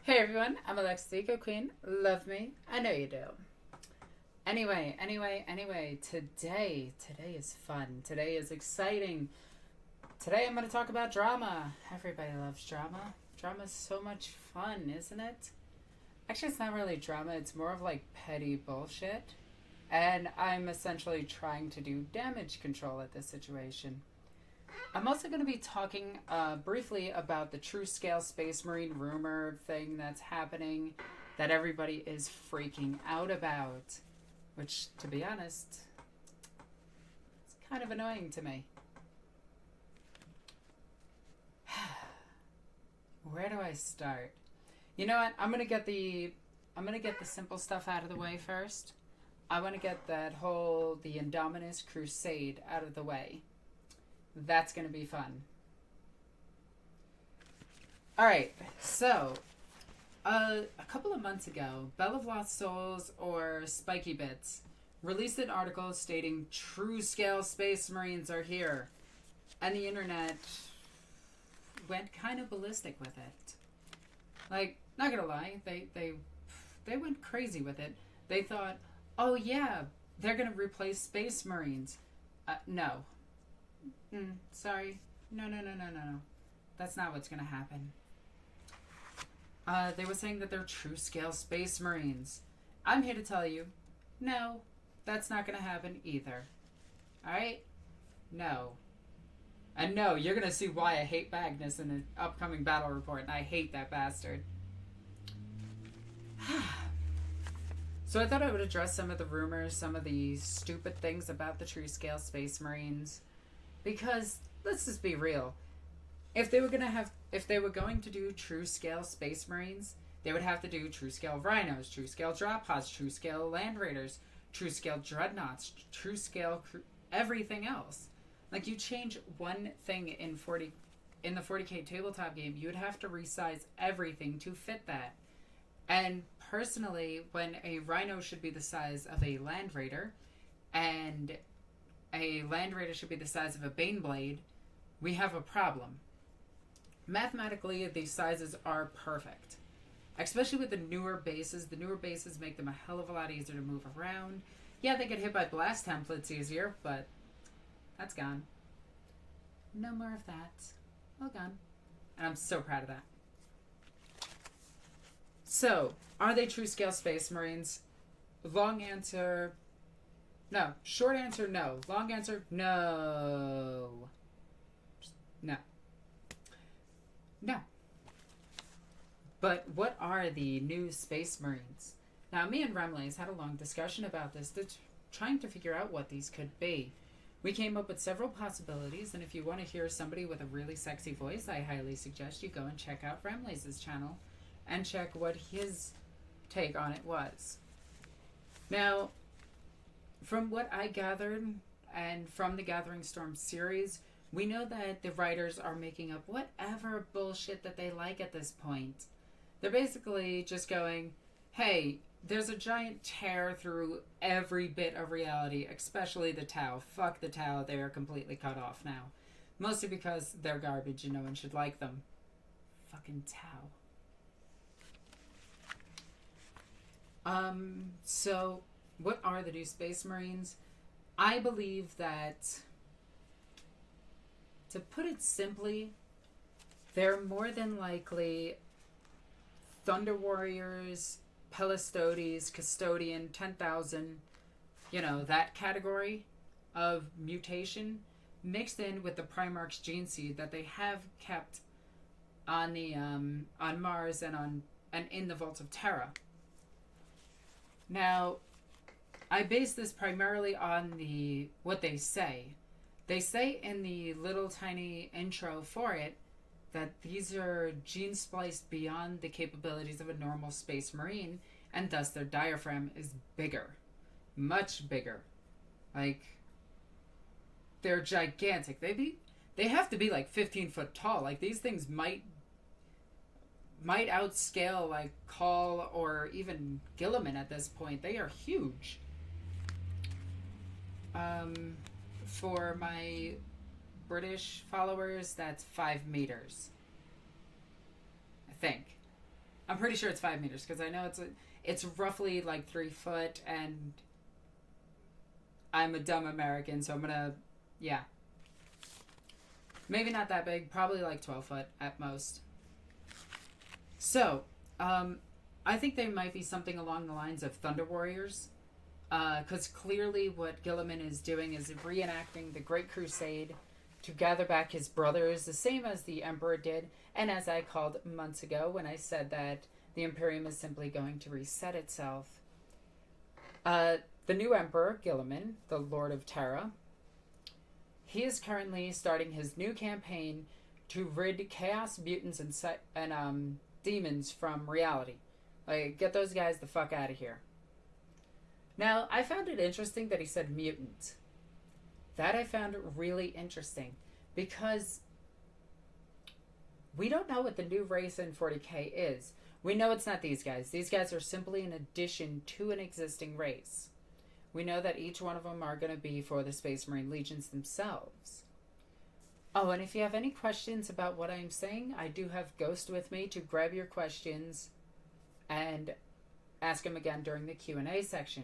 Hey everyone, I'm Alexis, the Eco Queen. Love me. I know you do. Anyway, today is fun. Today is exciting. Today I'm going to talk about drama. Everybody loves drama. Drama is so much fun, isn't it? Actually, it's not really drama. It's more of like petty bullshit. And I'm essentially trying to do damage control at this situation. I'm also going to be talking briefly about the true scale Space Marine rumor thing that's happening that everybody is freaking out about. Which, to be honest, it's kind of annoying to me. Where do I start? You know what? I'm gonna get the simple stuff out of the way first. I want to get the Indominus Crusade out of the way. That's going to be fun. Alright, so, a couple of months ago, Bell of Lost Souls, or Spiky Bits, released an article stating true scale Space Marines are here. And the internet went kind of ballistic with it. Like, not gonna lie, they went crazy with it. They thought, oh yeah, they're gonna replace Space Marines. No. Sorry. No. That's not what's going to happen. They were saying that they're true scale Space Marines. I'm here to tell you, no, that's not going to happen either. Alright? No. And no, you're going to see why I hate Magnus in the upcoming battle report, and I hate that bastard. So I thought I would address some of the rumors, some of the stupid things about the true scale Space Marines. Because, let's just be real, if they were going to do true scale Space Marines, they would have to do true scale Rhinos, true scale Drop Pods, true scale Land Raiders, true scale Dreadnoughts, true scale everything else. Like, you change one thing in the 40k tabletop game, you would have to resize everything to fit that. And personally, when a Rhino should be the size of a Land Raider, and a Land Raider should be the size of a Baneblade, we have a problem. Mathematically, these sizes are perfect. Especially with the newer bases. The newer bases make them a hell of a lot easier to move around. Yeah, they get hit by blast templates easier, but that's gone. No more of that. All gone. And I'm so proud of that. So, are they true scale Space Marines? Long answer, no. Short answer, no. Long answer, no. No. No. But what are the new Space Marines? Now, me and Remlays had a long discussion about this, trying to figure out what these could be. We came up with several possibilities, and if you want to hear somebody with a really sexy voice, I highly suggest you go and check out Remlays' channel and check what his take on it was. Now, from what I gathered, and from the Gathering Storm series, we know that the writers are making up whatever bullshit that they like at this point. They're basically just going, hey, there's a giant tear through every bit of reality, especially the Tau. Fuck the Tau, they are completely cut off now. Mostly because they're garbage and no one should like them. Fucking Tau. So, what are the new Space Marines? I believe that, to put it simply, they're more than likely Thunder Warriors, Pelistodes, Custodian, 10,000, that category of mutation, mixed in with the Primarch's gene seed that they have kept on the on Mars and in the Vault of Terra. Now, I base this primarily on what they say. They say in the little tiny intro for it that these are gene spliced beyond the capabilities of a normal Space Marine, and thus their diaphragm is bigger. Much bigger. Like, they're gigantic. They have to be like 15 foot tall. Like, these things might outscale like Call or even Gilliman at this point. They are huge. For my British followers, that's 5 meters. I think. I'm pretty sure it's 5 meters because I know it's roughly like 3 foot, and I'm a dumb American, so I'm gonna, yeah. Maybe not that big, probably like 12 foot at most. So, I think they might be something along the lines of Thunder Warriors. Because clearly what Guilliman is doing is reenacting the Great Crusade to gather back his brothers, the same as the Emperor did, and as I called months ago when I said that the Imperium is simply going to reset itself. The new Emperor, Guilliman, the Lord of Terra, he is currently starting his new campaign to rid chaos, mutants, and demons from reality. Like, get those guys the fuck out of here. Now, I found it interesting that he said mutant. That I found really interesting because we don't know what the new race in 40k is. We know it's not these guys. These guys are simply an addition to an existing race. We know that each one of them are going to be for the Space Marine Legions themselves. Oh, and if you have any questions about what I'm saying, I do have Ghost with me to grab your questions and ask him again during the Q&A section.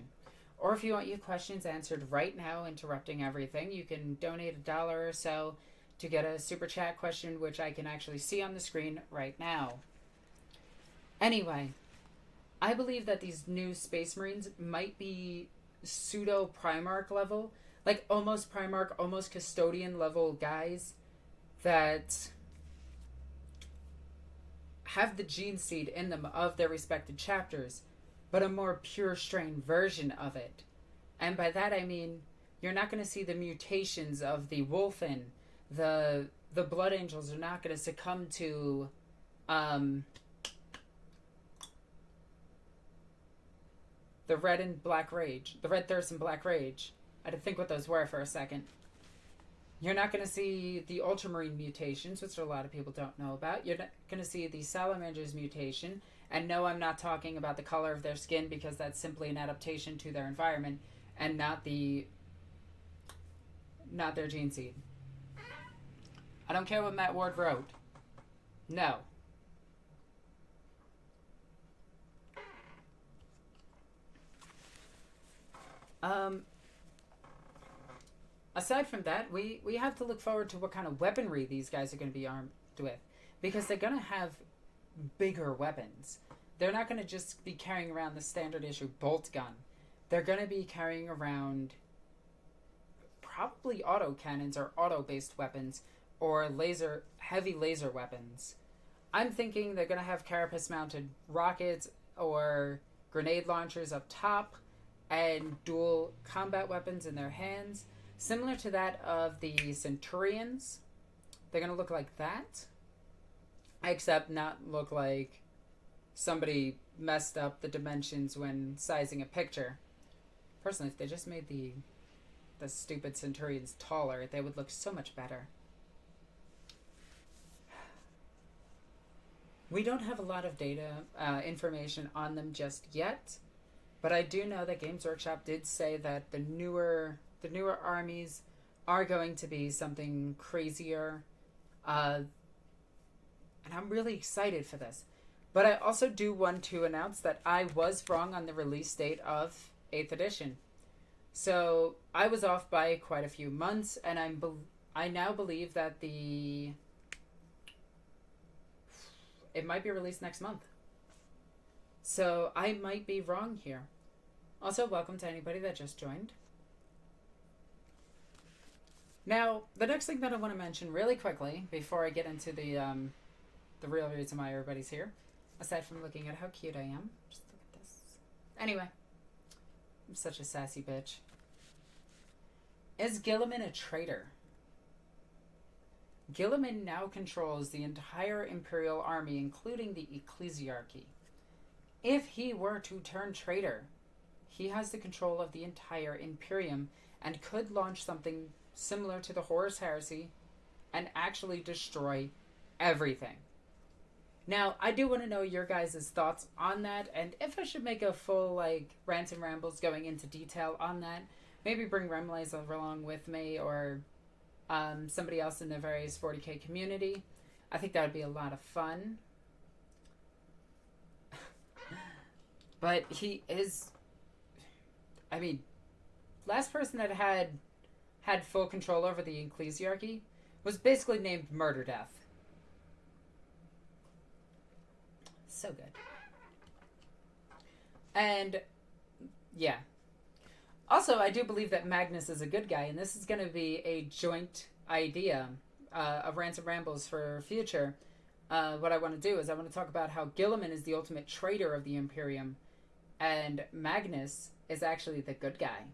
Or if you want your questions answered right now, interrupting everything, you can donate $1 or so to get a super chat question, which I can actually see on the screen right now. Anyway, I believe that these new Space Marines might be pseudo Primarch level, like almost Primarch, almost Custodian level guys that have the gene seed in them of their respected chapters, but a more pure strain version of it. And by that I mean you're not going to see the mutations of the Wolfen. The Blood Angels are not going to succumb to the Red and Black Rage. The Red Thirst and Black Rage. I had to think what those were for a second. You're not going to see the Ultramarine mutations, which a lot of people don't know about. You're not going to see the Salamander's mutation. And no, I'm not talking about the color of their skin because that's simply an adaptation to their environment and not their gene seed. I don't care what Matt Ward wrote. No. Aside from that, we have to look forward to what kind of weaponry these guys are going to be armed with. Because they're going to have bigger weapons. They're not going to just be carrying around the standard issue bolt gun. They're going to be carrying around probably autocannons or auto-based weapons or heavy laser weapons. I'm thinking they're going to have carapace-mounted rockets or grenade launchers up top and dual combat weapons in their hands, similar to that of the Centurions. They're going to look like that, except not look like somebody messed up the dimensions when sizing a picture. Personally, if they just made the stupid Centurions taller, they would look so much better. We don't have a lot of data, information on them just yet, but I do know that Games Workshop did say that the newer armies are going to be something crazier, and I'm really excited for this. But I also do want to announce that I was wrong on the release date of 8th edition. So I was off by quite a few months, and I now believe that it might be released next month. So I might be wrong here. Also, welcome to anybody that just joined. Now, the next thing that I want to mention really quickly before I get into the real reason why everybody's here, aside from looking at how cute I am, just look at this. Anyway, I'm such a sassy bitch. Is Guilliman a traitor? Guilliman now controls the entire Imperial army, including the Ecclesiarchy. If he were to turn traitor, he has the control of the entire Imperium and could launch something similar to the Horus Heresy and actually destroy everything. Now, I do want to know your guys' thoughts on that, and if I should make a full, rants and rambles going into detail on that. Maybe bring Remlays along with me, or somebody else in the various 40k community. I think that would be a lot of fun. But he is... I mean, last person that had full control over the ecclesiarchy was basically named Murder Death. So good. And, yeah. Also, I do believe that Magnus is a good guy, and this is going to be a joint idea of Ransom Rambles for future. What I want to do is I want to talk about how Gilliman is the ultimate traitor of the Imperium, and Magnus is actually the good guy.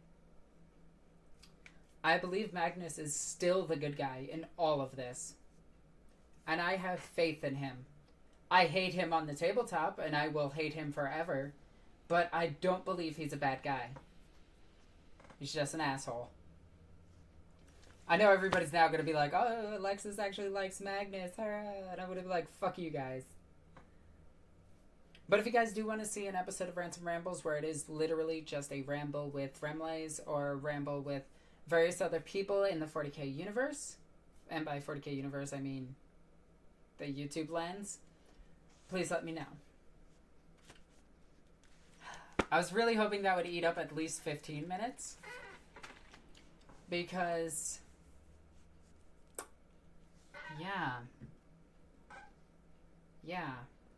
I believe Magnus is still the good guy in all of this, and I have faith in him. I hate him on the tabletop, and I will hate him forever, but I don't believe he's a bad guy. He's just an asshole. I know everybody's now going to be like, oh, Alexis actually likes Magnus, and I'm going to be like, fuck you guys. But if you guys do want to see an episode of Ransom Rambles where it is literally just a ramble with Remlays or a ramble with various other people in the 40k universe, and by 40k universe I mean the YouTube lens, please let me know. I was really hoping that would eat up at least 15 minutes, because yeah,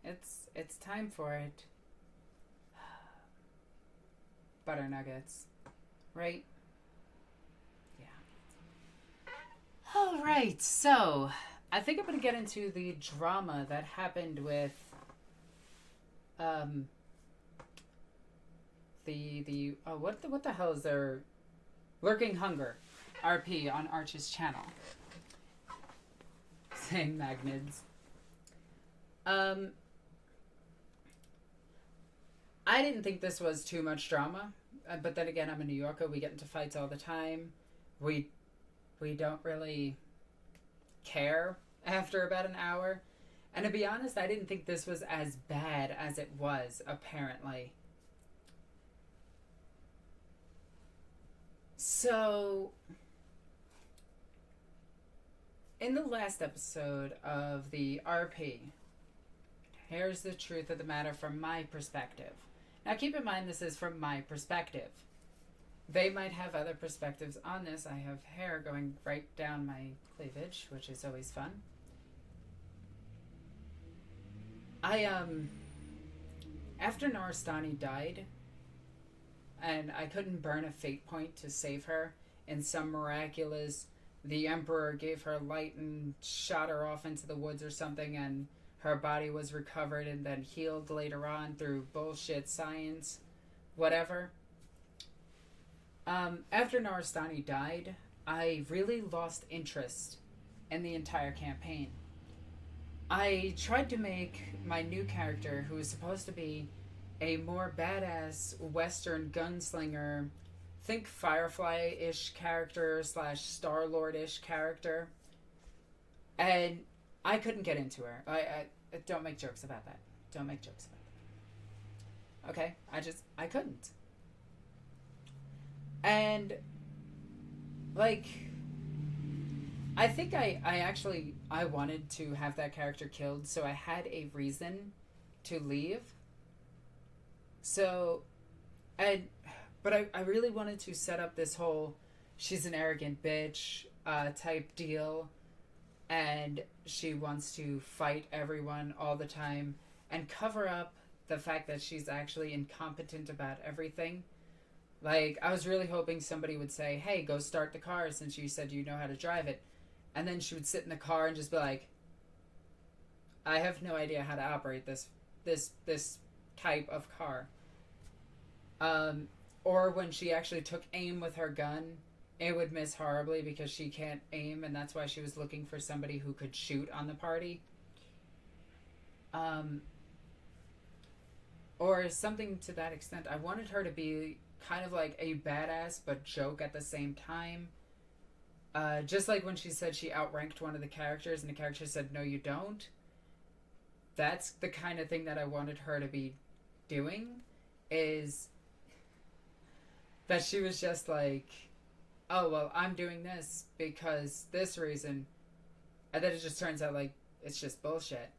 it's time for it. Butter nuggets, right? Yeah. All right, so I think I'm gonna get into the drama that happened with what the hell is there? Lurking Hunger RP on Arch's channel. Saying Magnids. I didn't think this was too much drama, but then again, I'm a New Yorker. We get into fights all the time. We don't really care after about an hour. And to be honest, I didn't think this was as bad as it was, apparently. So, in the last episode of the RP, here's the truth of the matter from my perspective. Now keep in mind this is from my perspective. They might have other perspectives on this. I have hair going right down my cleavage, which is always fun. After Noristani died, and I couldn't burn a fate point to save her, in some miraculous, the Emperor gave her light and shot her off into the woods or something, and her body was recovered and then healed later on through bullshit science, whatever. After Noristani died, I really lost interest in the entire campaign. I tried to make my new character, who is supposed to be a more badass Western gunslinger, think Firefly-ish character / Star-Lord-ish character, and I couldn't get into her. I don't make jokes about that. Don't make jokes about that. Okay? I couldn't. And, like, I think I wanted to have that character killed, so I had a reason to leave. So, but I really wanted to set up this whole she's an arrogant bitch type deal, and she wants to fight everyone all the time and cover up the fact that she's actually incompetent about everything. Like, I was really hoping somebody would say, hey, go start the car since you said you know how to drive it. And then she would sit in the car and just be like, I have no idea how to operate this type of car. Or when she actually took aim with her gun, it would miss horribly because she can't aim, and that's why she was looking for somebody who could shoot on the party. Or something to that extent. I wanted her to be kind of like a badass but joke at the same time. Just like when she said she outranked one of the characters and the character said, no, you don't. That's the kind of thing that I wanted her to be doing, is that she was just like, oh, well, I'm doing this because this reason. And then it just turns out like it's just bullshit.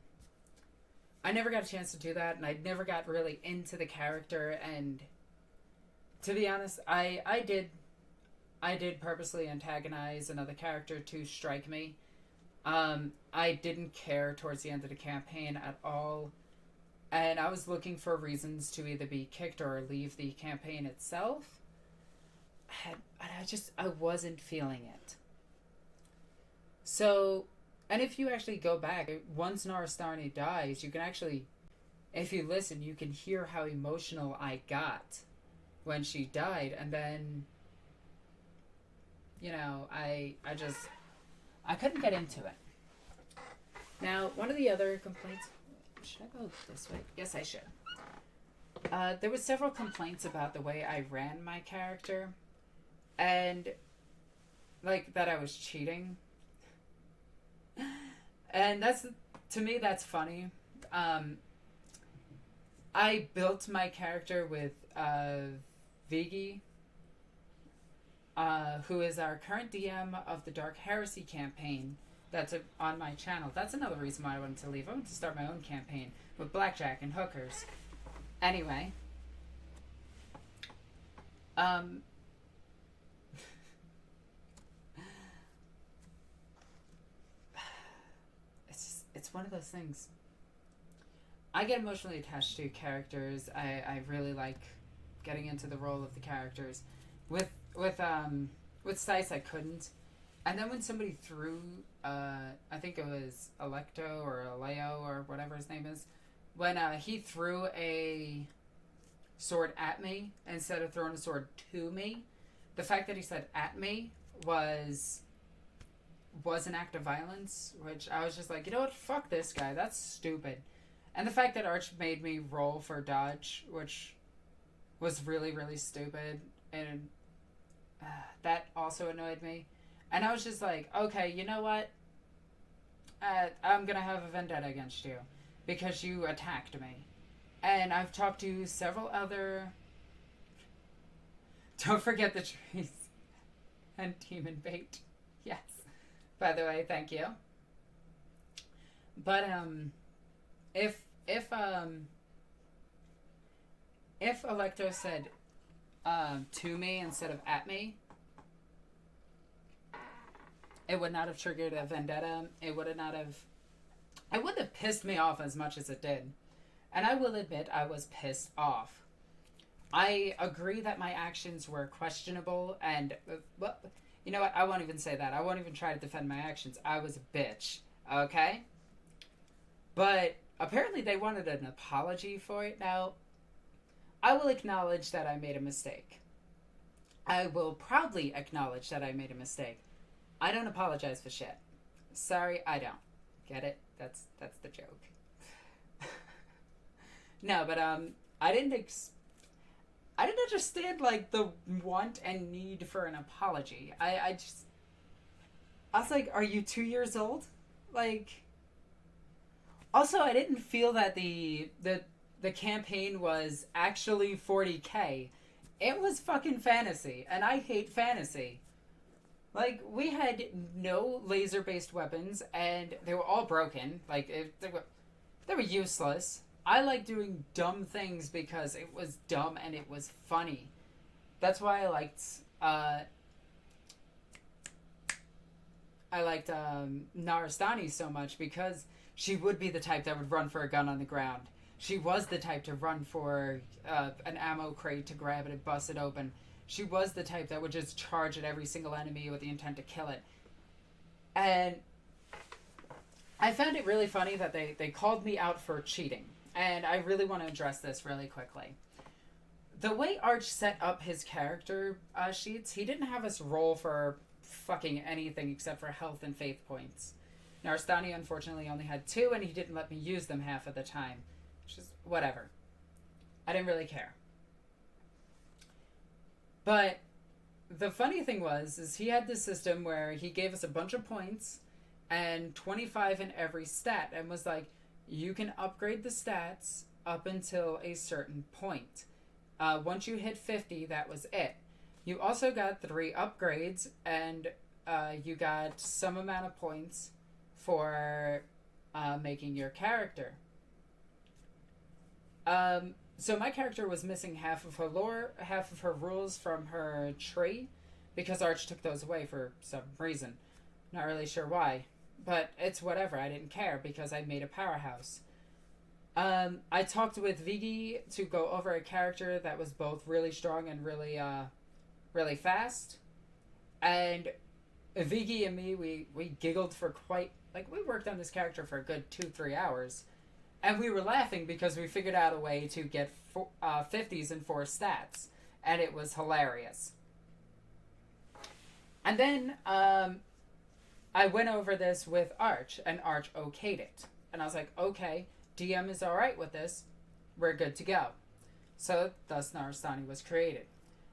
I never got a chance to do that, and I never got really into the character. And to be honest, I did purposely antagonize another character to strike me. I didn't care towards the end of the campaign at all, and I was looking for reasons to either be kicked or leave the campaign itself. I wasn't feeling it. So, and if you actually go back, once Narastani dies, you can actually, if you listen, you can hear how emotional I got when she died, and then, you know, I couldn't get into it. Now, one of the other complaints, should I go this way? Yes, I should. There were several complaints about the way I ran my character, and, like, that I was cheating. And to me, that's funny. I built my character with Vigi, who is our current DM of the Dark Heresy campaign that's on my channel. That's another reason why I wanted to leave. I wanted to start my own campaign with blackjack and hookers. Anyway, it's one of those things. I get emotionally attached to characters. I really like getting into the role of the characters. With Stice, I couldn't. And then when somebody threw, I think it was Electo or Aleo or whatever his name is, when he threw a sword at me instead of throwing a sword to me, the fact that he said at me was an act of violence, which I was just like, you know what, fuck this guy, that's stupid. And the fact that Arch made me roll for dodge, which was really, really stupid, and that also annoyed me. And I was just like, okay, you know what? I'm going to have a vendetta against you because you attacked me. And I've talked to several other... Don't forget the trees and demon bait. Yes. By the way, thank you. But if Electo said to me instead of at me, it would not have triggered a vendetta. It wouldn't have pissed me off as much as it did. And I will admit I was pissed off. I agree that my actions were questionable, and well, you know what? I won't even say that. I won't even try to defend my actions. I was a bitch, okay? But apparently they wanted an apology for it. Now, I will acknowledge that I made a mistake. I will proudly acknowledge that I made a mistake. I don't apologize for shit. Sorry, I don't. Get it? That's the joke. No, but I didn't understand like the want and need for an apology. I was like, are you 2 years old? Like, also I didn't feel that the campaign was actually 40K. It was fucking fantasy, and I hate fantasy. Like, we had no laser-based weapons, and they were all broken. Like, they were useless. I like doing dumb things because it was dumb and it was funny. That's why I liked Narastani so much, because she would be the type that would run for a gun on the ground. She was the type to run for an ammo crate to grab it and bust it open. She was the type that would just charge at every single enemy with the intent to kill it. And I found it really funny that they called me out for cheating. And I really want to address this really quickly. The way Arch set up his character sheets, he didn't have us roll for fucking anything except for health and faith points. Narastani, unfortunately, only had 2, and he didn't let me use them half of the time. Which is whatever. I didn't really care. But the funny thing is he had this system where he gave us a bunch of points and 25 in every stat, and was like, you can upgrade the stats up until a certain point. Once you hit 50, that was it. You also got 3 upgrades, and you got some amount of points for making your character. So my character was missing half of her lore, half of her rules from her tree, because Arch took those away for some reason. Not really sure why, but it's whatever. I didn't care because I made a powerhouse. I talked with Vigi to go over a character that was both really strong and really fast. And Vigi and me, we giggled for quite, like, we worked on this character for a good 2-3 hours. And we were laughing because we figured out a way to get 50s and 4 stats. And it was hilarious. And then I went over this with Arch, and Arch okayed it. And I was like, okay, DM is alright with this. We're good to go. So, thus Narastani was created.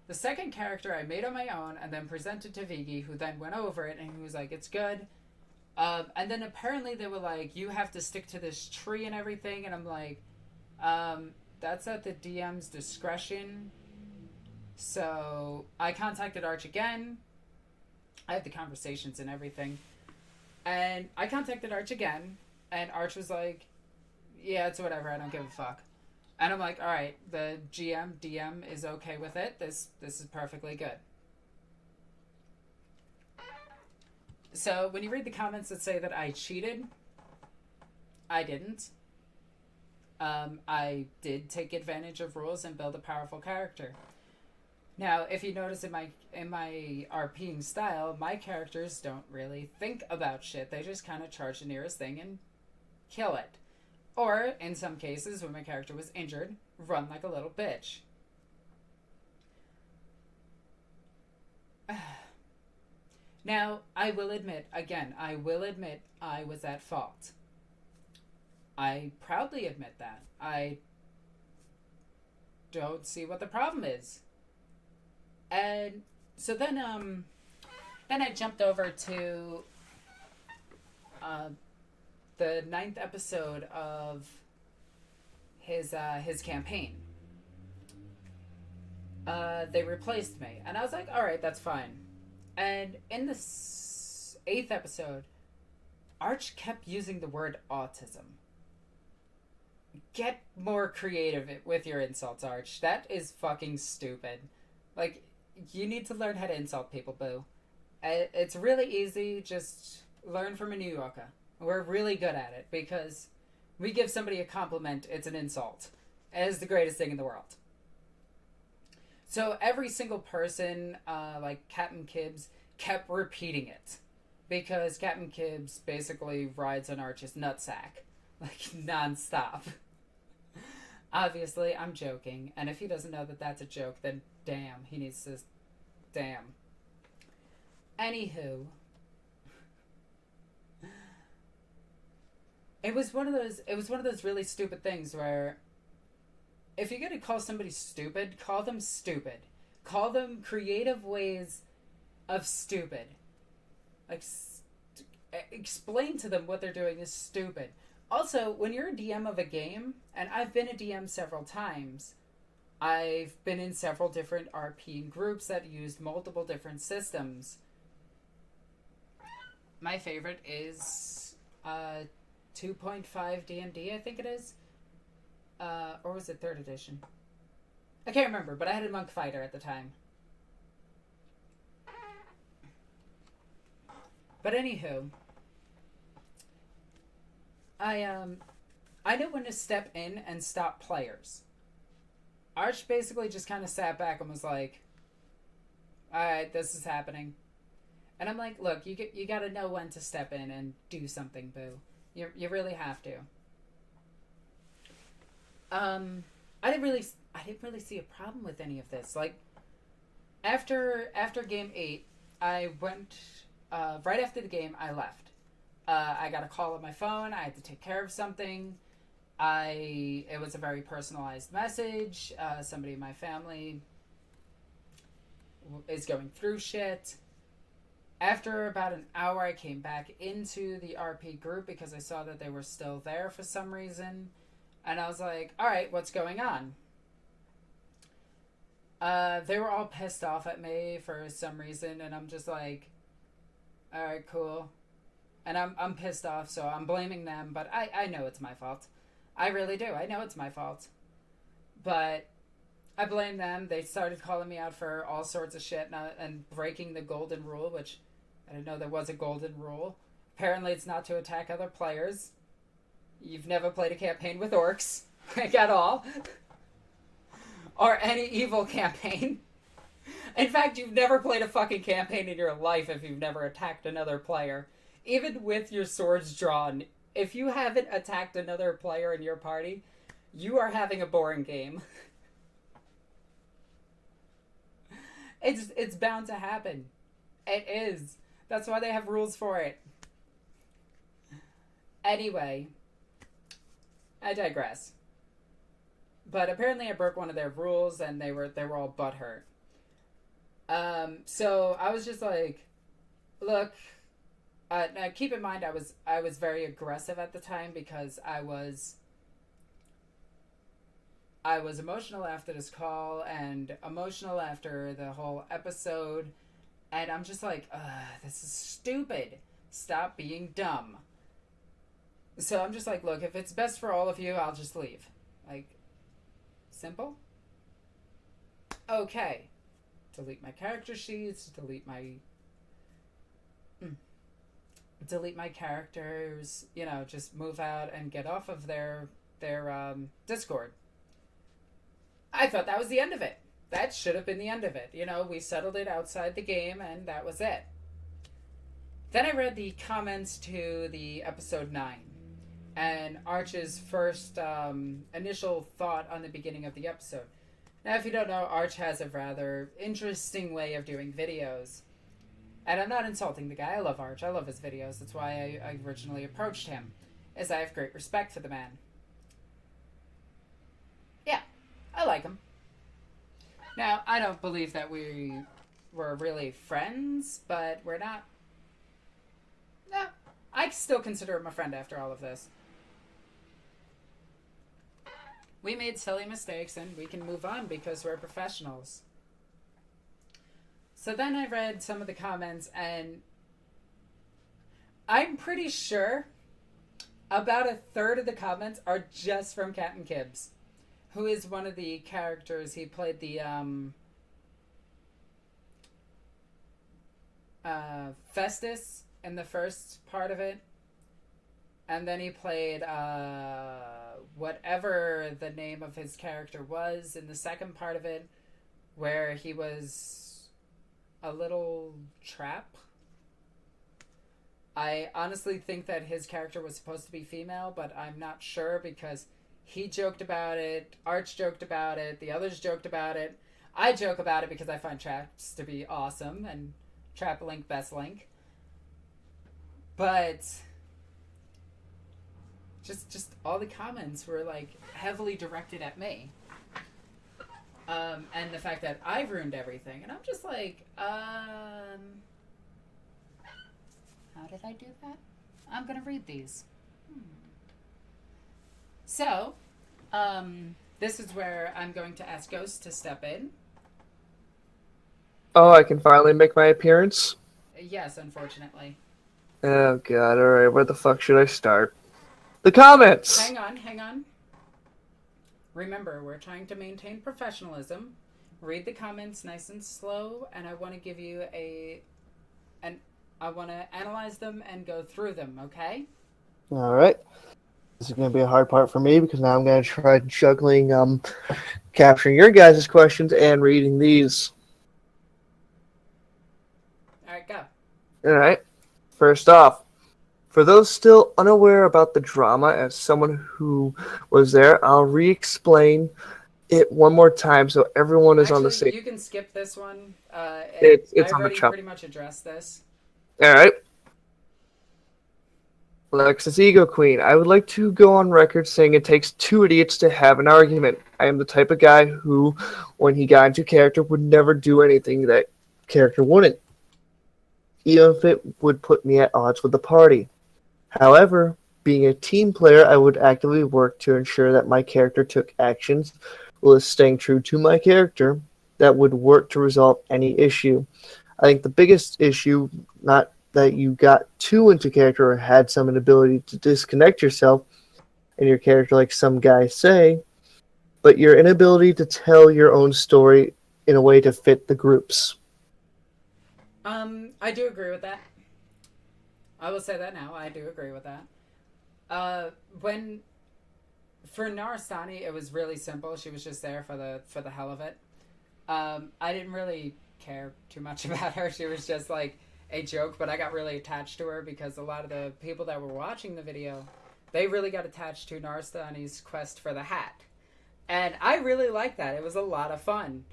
The second character I made on my own and then presented to Vigi, who then went over it, and he was like, it's good. And then apparently they were like, you have to stick to this tree and everything. And I'm like, that's at the DM's discretion. So I contacted Arch again. I had the conversations and everything. And I contacted Arch again. And Arch was like, yeah, it's whatever. I don't give a fuck. And I'm like, all right, the DM is okay with it. This is perfectly good. So when you read the comments that say that I cheated, I didn't. I did take advantage of rules and build a powerful character. Now, if you notice in my RPing style, my characters don't really think about shit. They just kind of charge the nearest thing and kill it. Or, in some cases, when my character was injured, run like a little bitch. Now, I will admit I was at fault. I proudly admit that. I don't see what the problem is. And so then I jumped over to the 9th episode of his campaign. They replaced me, and I was like, all right, that's fine. And in the 8th episode, Arch kept using the word autism. Get more creative with your insults, Arch. That is fucking stupid. Like, you need to learn how to insult people, boo. It's really easy. Just learn from a New Yorker. We're really good at it because we give somebody a compliment, it's an insult. It is the greatest thing in the world. So every single person, like Captain Kibbs, kept repeating it. Because Captain Kibbs basically rides on Arch's nutsack. Like, nonstop. Obviously, I'm joking. And if he doesn't know that that's a joke, then damn, he needs to... Damn. Anywho. It was one of those really stupid things where... If you're going to call somebody stupid, call them stupid. Call them creative ways of stupid. Like, explain to them what they're doing is stupid. Also, when you're a DM of a game, and I've been a DM several times, I've been in several different RP groups that used multiple different systems. My favorite is 2.5 D&D, I think it is. Or was it 3rd edition? I can't remember, but I had a monk fighter at the time. But anywho, I know when to step in and stop players. Arch basically just kind of sat back and was like, alright, this is happening. And I'm like, look, you gotta know when to step in and do something, boo. You really have to. I didn't really see a problem with any of this. Like, after game 8, I went, right after the game, I left. I got a call on my phone. I had to take care of something. It was a very personalized message. Somebody in my family is going through shit. After about an hour, I came back into the RP group because I saw that they were still there for some reason. And I was like, alright, what's going on? They were all pissed off at me for some reason, and I'm just like, alright, cool. And I'm pissed off, so I'm blaming them, but I know it's my fault. I really do. I know it's my fault. But I blame them. They started calling me out for all sorts of shit and breaking the golden rule, which I didn't know there was a golden rule. Apparently it's not to attack other players. You've never played a campaign with orcs, like at all. Or any evil campaign. In fact, you've never played a fucking campaign in your life if you've never attacked another player. Even with your swords drawn, if you haven't attacked another player in your party, you are having a boring game. It's bound to happen. It is. That's why they have rules for it. Anyway, I digress. But apparently I broke one of their rules and they were all butthurt. So I was just like, look, now keep in mind I was very aggressive at the time because I was emotional after this call and emotional after the whole episode, and I'm just like, this is stupid. Stop being dumb. So I'm just like, look, if it's best for all of you, I'll just leave. Like, simple. Okay. Delete my character sheets, delete my characters, just move out and get off of their Discord. I thought that was the end of it. That should have been the end of it. We settled it outside the game and that was it. Then I read the comments to the episode 9 and Arch's first initial thought on the beginning of the episode. Now, if you don't know, Arch has a rather interesting way of doing videos. And I'm not insulting the guy. I love Arch. I love his videos. That's why I originally approached him, as I have great respect for the man. Yeah, I like him. Now, I don't believe that we were really friends, but we're not. No, I still consider him a friend after all of this. We made silly mistakes and we can move on because we're professionals. So then I read some of the comments and I'm pretty sure about a third of the comments are just from Captain Kibbs, who is one of the characters. He played the Festus in the first part of it. And then he played whatever the name of his character was in the second part of it, where he was a little trap. I honestly think that his character was supposed to be female, but I'm not sure because he joked about it, Arch joked about it, the others joked about it. I joke about it because I find traps to be awesome and trap link best link. But just all the comments were like heavily directed at me. And the fact that I ruined everything. And I'm just like, how did I do that? I'm going to read these. So, this is where I'm going to ask Ghost to step in. Oh, I can finally make my appearance? Yes, unfortunately. Oh god, alright, where the fuck should I start? The comments! Hang on. Remember, we're trying to maintain professionalism. Read the comments nice and slow, and I want to give you I want to analyze them and go through them, okay? Alright. This is going to be a hard part for me because now I'm going to try juggling capturing your guys' questions and reading these. Alright, go. Alright. First off, for those still unaware about the drama, as someone who was there, I'll re-explain it one more time so everyone is on the same. You can skip this one. It's I've on the already chop. pretty much addressed this. Alright. Alexis, Ego Queen, I would like to go on record saying it takes two idiots to have an argument. I am the type of guy who, when he got into character, would never do anything that character wouldn't, even if it would put me at odds with the party. However, being a team player, I would actively work to ensure that my character took actions while staying true to my character that would work to resolve any issue. I think the biggest issue, not that you got too into character or had some inability to disconnect yourself and your character like some guys say, but your inability to tell your own story in a way to fit the groups. I do agree with that. I will say that now. I do agree with that. When for Narasani, it was really simple. She was just there for the hell of it. I didn't really care too much about her. She was just like a joke, but I got really attached to her because a lot of the people that were watching the video, they really got attached to Narasani's quest for the hat. And I really liked that. It was a lot of fun.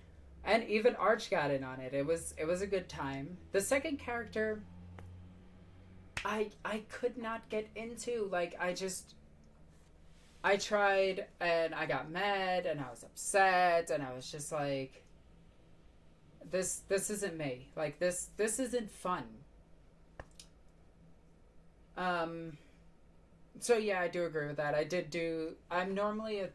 And even Arch got in on it. It was a good time. The second character I could not get into. Like, I tried and I got mad and I was upset and I was just like, this isn't me. Like, this isn't fun. So yeah, I do agree with that. I'm normally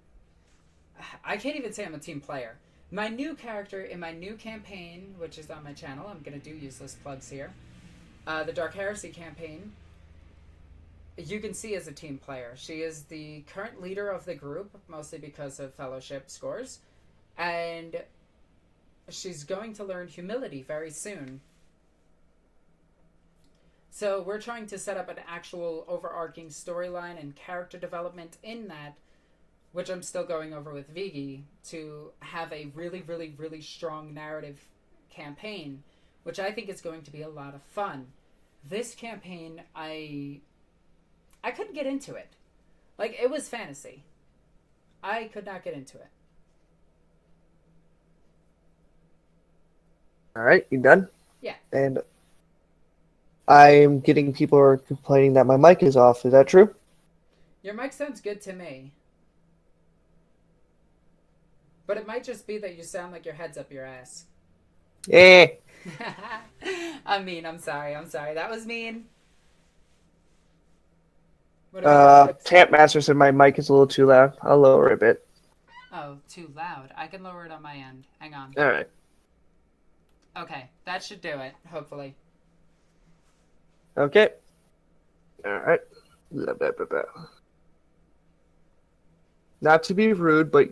I can't even say I'm a team player. My new character in my new campaign, which is on my channel, I'm going to do useless plugs here. The Dark Heresy campaign, you can see as a team player. She is the current leader of the group, mostly because of fellowship scores. And she's going to learn humility very soon. So we're trying to set up an actual overarching storyline and character development in that, which I'm still going over with Vigi, to have a really, really, really strong narrative campaign, which I think is going to be a lot of fun. This campaign, I couldn't get into it. Like, it was fantasy. I could not get into it. All right, you done? Yeah. And I'm getting people are complaining that my mic is off. Is that true? Your mic sounds good to me. But it might just be that you sound like your head's up your ass. Eh. I'm mean. I'm sorry. That was mean. Tamp Master said my mic is a little too loud. I'll lower it a bit. Oh, too loud. I can lower it on my end. Hang on. All right. Okay, that should do it, hopefully. Okay. All right. Blah, blah, blah, blah. Not to be rude, but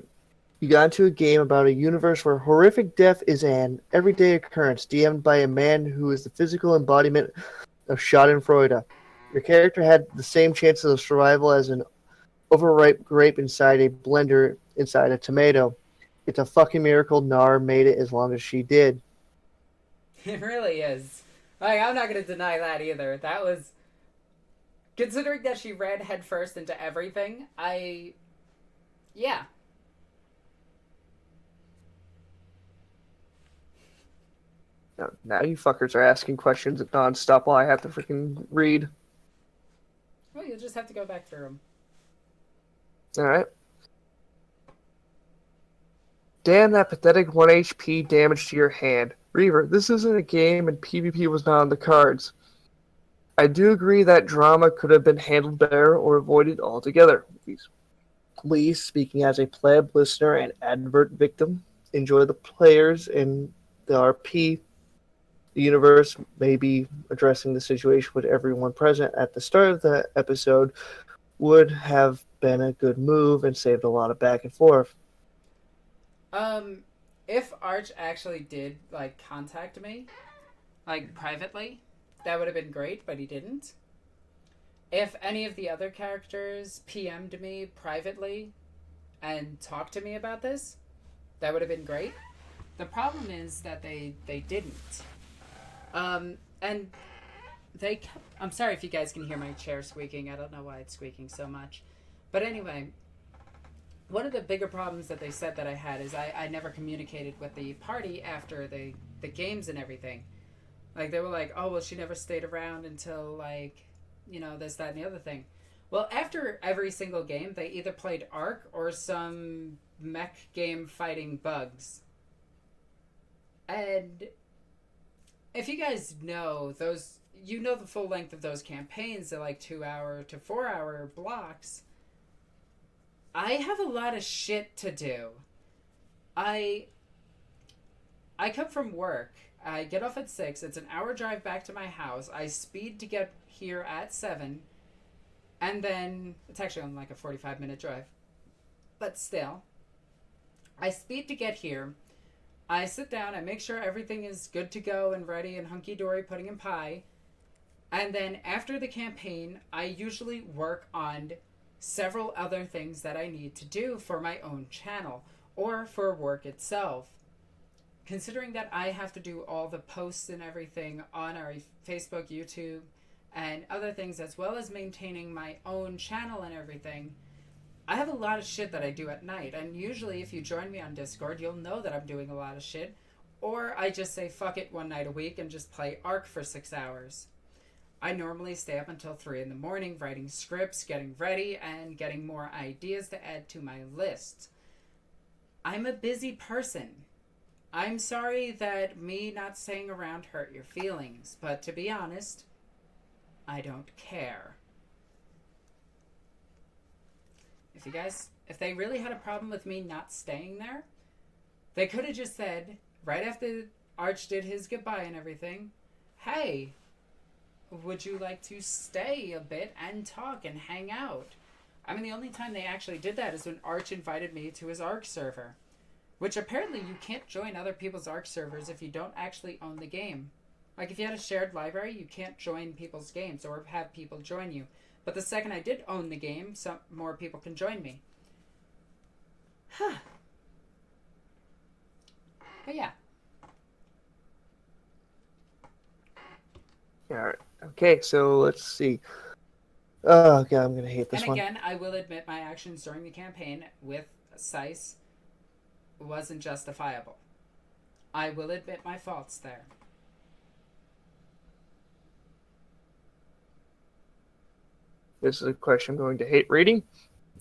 you got into a game about a universe where horrific death is an everyday occurrence, DM'd by a man who is the physical embodiment of Schadenfreude. Your character had the same chances of survival as an overripe grape inside a blender inside a tomato. It's a fucking miracle Nar made it as long as she did. It really is. Like, I'm not going to deny that either. That was... Considering that she ran headfirst into everything, yeah. Now you fuckers are asking questions nonstop while I have to freaking read. Well, you'll just have to go back through them. Alright. Damn that pathetic 1 HP damage to your hand. Reaver, this isn't a game and PvP was not on the cards. I do agree that drama could have been handled better or avoided altogether. Please, speaking as a pleb, listener, and advert victim, enjoy the players in the RP. The universe may be addressing the situation with everyone present at the start of the episode would have been a good move and saved a lot of back and forth. If Arch actually did, like, contact me, like, privately, that would have been great, but he didn't. If any of the other characters PM'd me privately and talked to me about this, that would have been great. The problem is that they didn't. And they kept... I'm sorry if you guys can hear my chair squeaking. I don't know why it's squeaking so much. But anyway, one of the bigger problems that they said that I had is I never communicated with the party after the games and everything. Like, they were like, oh, well, she never stayed around until, like, you know, this, that, and the other thing. Well, after every single game, they either played Ark or some mech game fighting bugs. And if you guys know those, you know the full length of those campaigns, they're like 2 hour to 4 hour blocks. I have a lot of shit to do. I come from work. I get off at 6. It's an hour drive back to my house. I speed to get here at 7. And then, it's actually on like a 45-minute drive. But still. I speed to get here. I sit down, I make sure everything is good to go and ready and hunky-dory, pudding and pie. And then after the campaign, I usually work on several other things that I need to do for my own channel or for work itself. Considering that I have to do all the posts and everything on our Facebook, YouTube, and other things, as well as maintaining my own channel and everything, I have a lot of shit that I do at night. And usually if you join me on Discord, you'll know that I'm doing a lot of shit. Or I just say fuck it one night a week and just play Ark for 6 hours. I normally stay up until 3 in the morning writing scripts, getting ready, and getting more ideas to add to my list. I'm a busy person. I'm sorry that me not staying around hurt your feelings, but to be honest, I don't care. If they really had a problem with me not staying there, they could have just said, right after Arch did his goodbye and everything, hey, would you like to stay a bit and talk and hang out? I mean, the only time they actually did that is when Arch invited me to his Ark server. Which apparently you can't join other people's Ark servers if you don't actually own the game. Like if you had a shared library, you can't join people's games or have people join you. But the second I did own the game, some more people can join me. But yeah. Alright. Okay, so let's see. Oh god, I'm gonna hate this one. And again, I will admit my actions during the campaign with Sice wasn't justifiable. I will admit my faults there. This is a question I'm going to hate reading.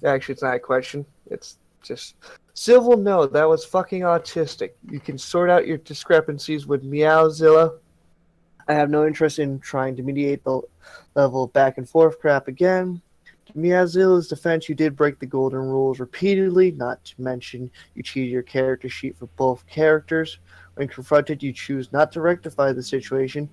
Actually, it's not a question. It's just... Civil, no, that was fucking autistic. You can sort out your discrepancies with Meowzilla. I have no interest in trying to mediate the level of back and forth crap again. To Meowzilla's defense, you did break the golden rules repeatedly, not to mention you cheated your character sheet for both characters. When confronted, you choose not to rectify the situation.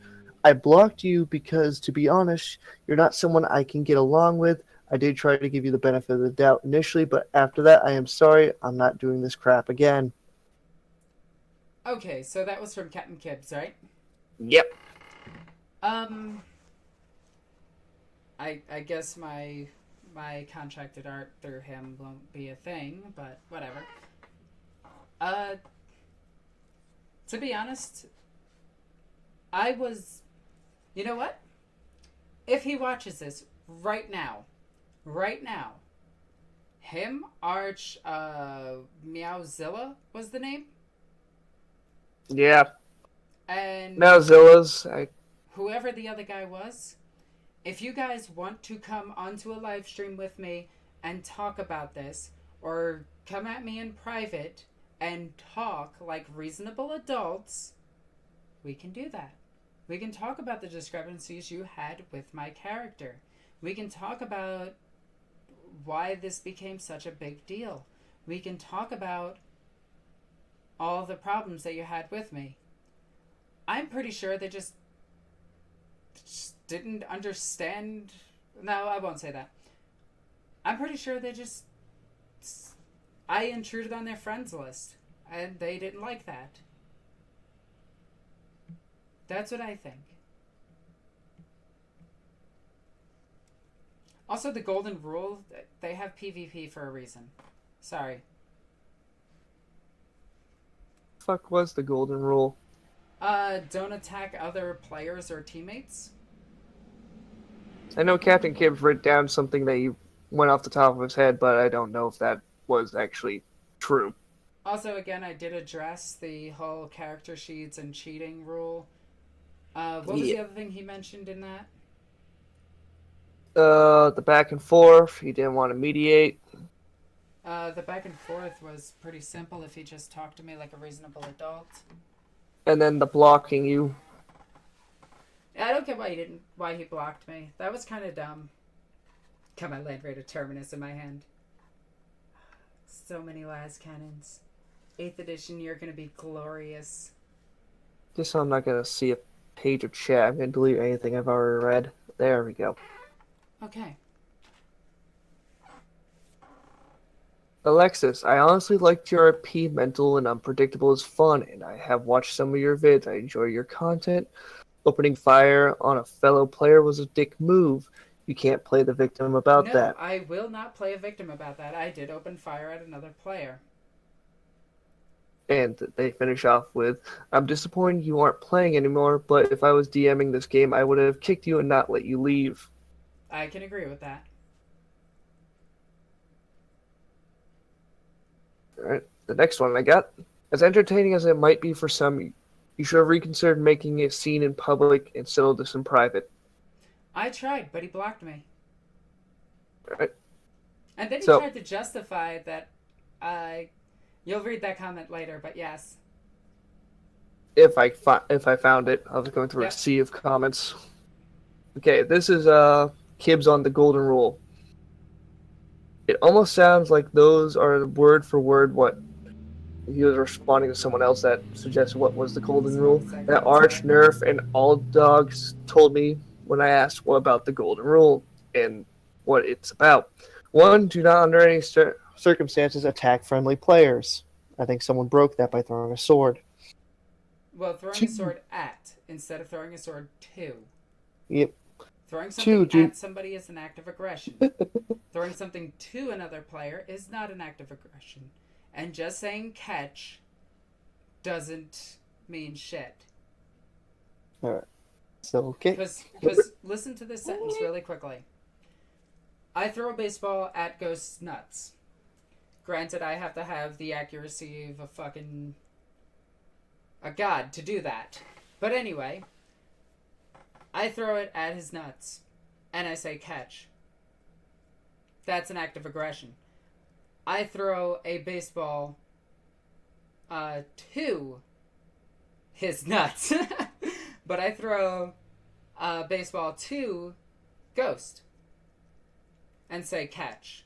I blocked you because, to be honest, you're not someone I can get along with. I did try to give you the benefit of the doubt initially, but after that, I am sorry. I'm not doing this crap again. Okay, so that was from Captain Kibbs, right? Yep. I guess my contracted art through him won't be a thing, but whatever. To be honest, you know what? If he watches this right now, him, Arch, Meowzilla was the name? Yeah. And Meowzilla's... whoever the other guy was, if you guys want to come onto a live stream with me and talk about this, or come at me in private and talk like reasonable adults, we can do that. We can talk about the discrepancies you had with my character. We can talk about why this became such a big deal. We can talk about all the problems that you had with me. I'm pretty sure they just didn't understand. No, I won't say that. I'm pretty sure I intruded on their friends list, and they didn't like that. That's what I think. Also, the golden rule, they have PvP for a reason. Sorry. Fuck was the golden rule? Don't attack other players or teammates. I know Captain Kibbs wrote down something that he went off the top of his head, but I don't know if that was actually true. Also, again, I did address the whole character sheets and cheating rule. What was the other thing he mentioned in that? The back and forth. He didn't want to mediate. The back and forth was pretty simple if he just talked to me like a reasonable adult. And then the blocking you. I don't get why he blocked me. That was kind of dumb. Got my Land Raider Terminus in my hand. So many las cannons. 8th edition, you're gonna be glorious. Just so I'm not gonna see a page of chat. I'm gonna delete anything I've already read. There we go. Okay. Alexis, I honestly liked your RP. Mental and unpredictable is fun, and I have watched some of your vids. I enjoy your content. Opening fire on a fellow player was a dick move. You can't play the victim about No, that. I will not play a victim about that. I did open fire at another player. And they finish off with, I'm disappointed you aren't playing anymore, but if I was DMing this game, I would have kicked you and not let you leave. I can agree with that. Alright, the next one I got. As entertaining as it might be for some, you should have reconsidered making a scene in public and settle this in private. I tried, but he blocked me. Alright, And then he so tried to justify that you'll read that comment later, but yes. if I found it, I was going through a Yep. sea of comments. Okay, this is Kibbs on the Golden Rule. It almost sounds like those are word for word what he was responding to someone else that suggested what was the Golden Rule. That Arch, Nerf, and all dogs told me when I asked what about the Golden Rule and what it's about. One, do not under any circumstances attack friendly players. I think someone broke that by throwing a sword. Well, throwing a sword at instead of throwing a sword to. Yep. Throwing something Two, at somebody is an act of aggression. Throwing something to another player is not an act of aggression. And just saying catch doesn't mean shit. Alright. So, okay. Because listen to this sentence really quickly. I throw a baseball at Ghost's nuts. Granted, I have to have the accuracy of a god to do that. But anyway, I throw it at his nuts, and I say catch. That's an act of aggression. I throw a baseball to his nuts, but I throw a baseball to Ghost and say catch.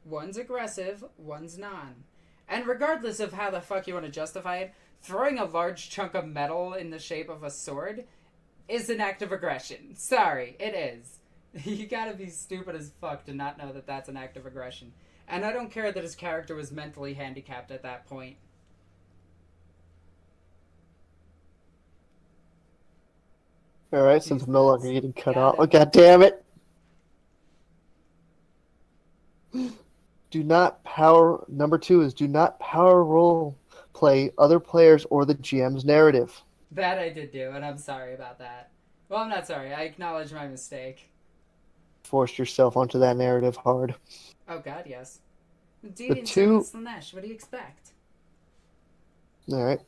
One's aggressive, one's non. And regardless of how the fuck you want to justify it, throwing a large chunk of metal in the shape of a sword is an act of aggression. Sorry, it is. You gotta be stupid as fuck to not know that that's an act of aggression. And I don't care that his character was mentally handicapped at that point. Alright, since I'm no longer getting cut Got off. Oh, him. god damn it! Number 2 is do not power role play other players or the GM's narrative. That I did do, and I'm sorry about that. Well, I'm not sorry. I acknowledge my mistake. Forced yourself onto that narrative hard. Oh god, yes. Deviant two- Slanesh, what do you expect? Alright.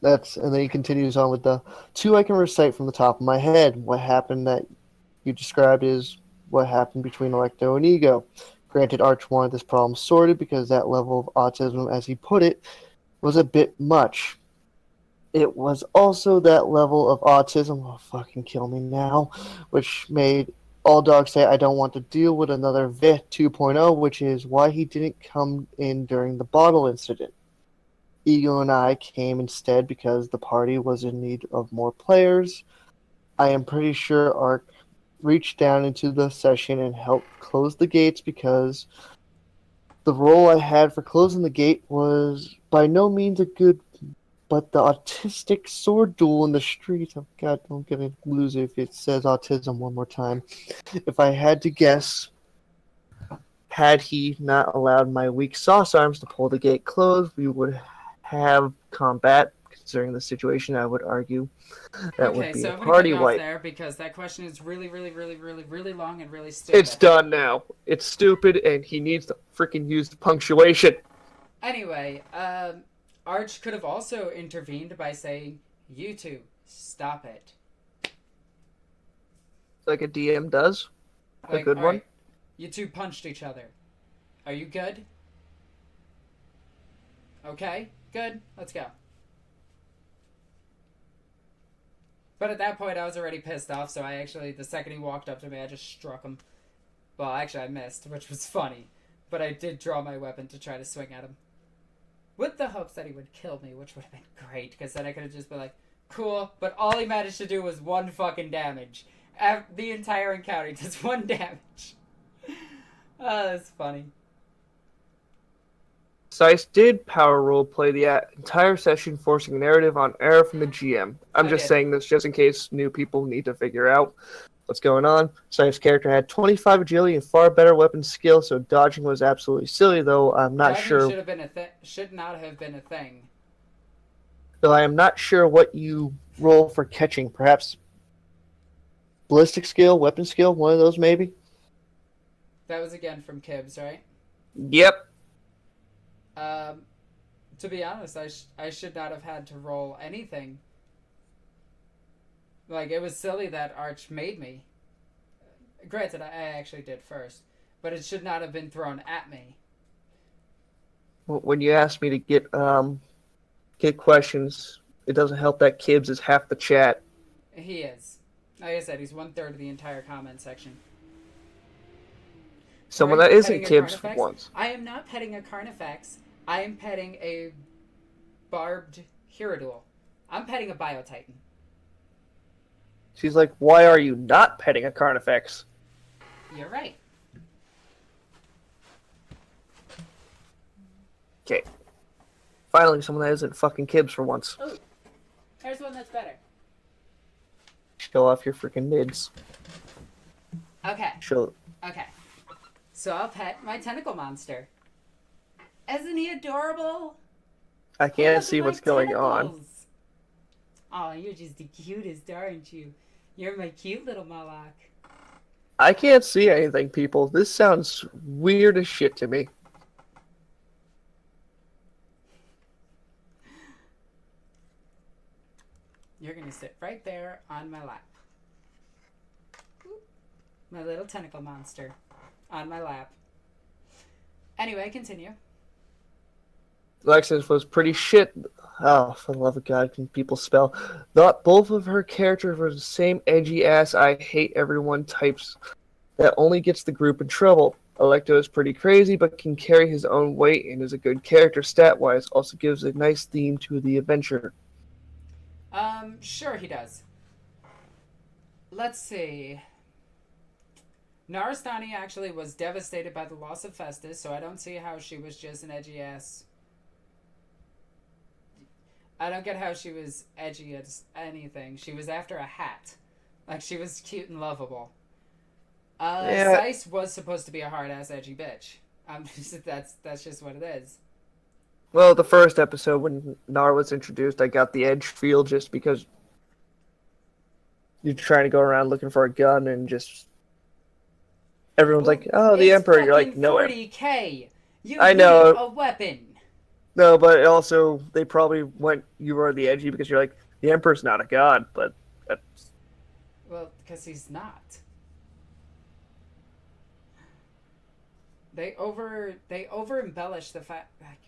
And then he continues on with the 2 I can recite from the top of my head. What happened that you described is what happened between Electo and Ego. Granted, Arch wanted this problem sorted because that level of autism, as he put it, was a bit much. It was also that level of autism, oh fucking kill me now, which made all dogs say I don't want to deal with another VIT 2.0, which is why he didn't come in during the bottle incident. Ego and I came instead because the party was in need of more players. I am pretty sure Arch reached down into the session and helped close the gates because the role I had for closing the gate was by no means a good, but the autistic sword duel in the street. Oh god, don't get me lose it if it says autism one more time. If I had to guess, had he not allowed my weak sauce arms to pull the gate closed, we would have combat. Considering the situation, I would argue that would be so a I'm party gonna cut you wipe. off there because that question is really, really, really, really, really long and really stupid. It's done now. It's stupid, and he needs to freaking use the punctuation. Anyway, Arch could have also intervened by saying, "You two, stop it." Like a DM does. Like, A good all one. right, you two punched each other. Are you good? Okay, good. Let's go. But at that point, I was already pissed off, so the second he walked up to me, I just struck him. Well, actually, I missed, which was funny. But I did draw my weapon to try to swing at him. With the hopes that he would kill me, which would have been great, because then I could have just been like, cool, but all he managed to do was 1 fucking damage. The entire encounter does 1 damage. Oh, that's funny. Sice did power role play the entire session, forcing a narrative on air from the GM. I'm I just did. saying this just in case new people need to figure out what's going on. Sice's character had 25 agility and far better weapon skill, so dodging was absolutely silly, though I'm not Dodging sure. should not have been a thing. Though I am not sure what you roll for catching. Perhaps ballistic skill, weapon skill, one of those maybe? That was again from Kibbs, right? Yep. Um, to be honest, I should not have had to roll anything. Like, it was silly that Arch made me. Granted, I actually did first, but it should not have been thrown at me. When you asked me to get questions, it doesn't help that Kibbs is half the chat. He is. Like I said, he's 1/3 of the entire comment section. Someone that isn't Kibbs for Carnifex? once. I am not petting a Carnifex. I am petting a barbed Hierodule. I'm petting a Biotitan. She's like, why are you not petting a Carnifex? You're right. Okay. Finally, someone that isn't fucking Kibbs for once. Oh, there's one that's better. Show off your freaking nids. Okay. Show. Okay. So I'll pet my tentacle monster. Isn't he adorable? I can't see what's going on. Oh, you're just the cutest, aren't you? You're my cute little Malak. I can't see anything, people. This sounds weird as shit to me. You're gonna sit right there on my lap. My little tentacle monster on my lap. Anyway, continue. Alexis was pretty shit. Oh, for the love of God, can people spell? Thought both of her characters were the same edgy ass I hate everyone types that only gets the group in trouble. Electo is pretty crazy, but can carry his own weight and is a good character stat-wise. Also gives a nice theme to the adventure. Sure he does. Let's see. Naristani actually was devastated by the loss of Festus, so I don't see how she was just an edgy ass. I don't get how she was edgy as anything. She was after a hat. Like, she was cute and lovable. Yeah. Sice was supposed to be a hard-ass edgy bitch. That's just what it is. Well, the first episode when Nar was introduced, I got the edge feel just because you're trying to go around looking for a gun and just everyone's like, "Oh, the Emperor." You're like, "No, 40K. You I need know. a weapon." No, but also they probably went, "You are the edgy," because you're like, "The Emperor's not a god," but that's... Well, because he's not. They over embellish the fact. Like,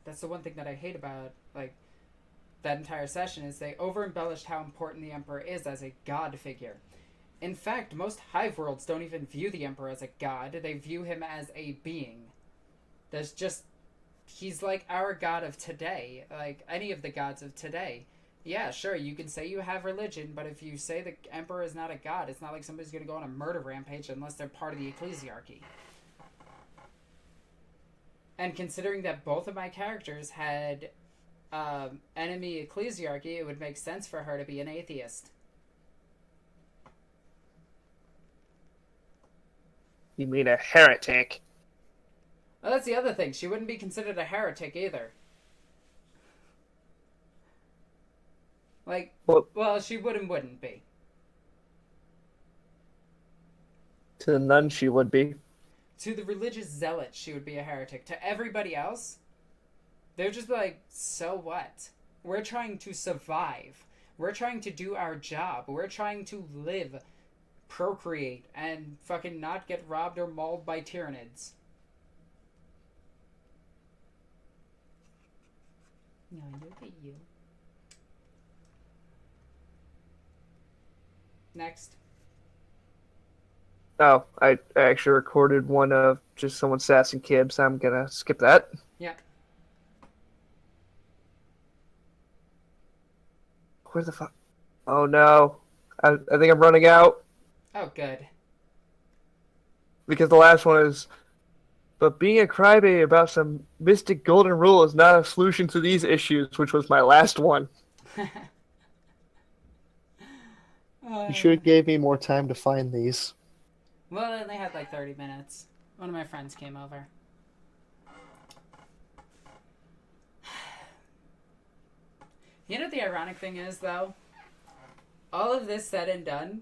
that's the one thing that I hate about that entire session is they over embellished how important the Emperor is as a god figure. In fact, most hive worlds don't even view the Emperor as a god. They view him as a being. There's just... He's like our god of today. Like any of the gods of today. Yeah, sure, you can say you have religion, but if you say the Emperor is not a god, it's not like somebody's going to go on a murder rampage unless they're part of the ecclesiarchy. And considering that both of my characters had enemy ecclesiarchy, it would make sense for her to be an atheist. You mean a heretic? Well, that's the other thing. She wouldn't be considered a heretic either. Like, well, she would and wouldn't be. To the nun, she would be. To the religious zealots, she would be a heretic. To everybody else, they're just like, so what? We're trying to survive. We're trying to do our job. We're trying to live, procreate, and fucking not get robbed or mauled by tyranids. No, look at you. Next. Oh, I actually recorded one of just someone sassing Kibbs. So I'm gonna skip that. Yeah. Where the fuck? Oh no. I think I'm running out. Oh, good. Because the last one is But being a crybaby about some mystic golden rule is not a solution to these issues, which was my last one. You should have gave me more time to find these. Well, I only had like 30 minutes. One of my friends came over. You know what the ironic thing is, though? All of this said and done,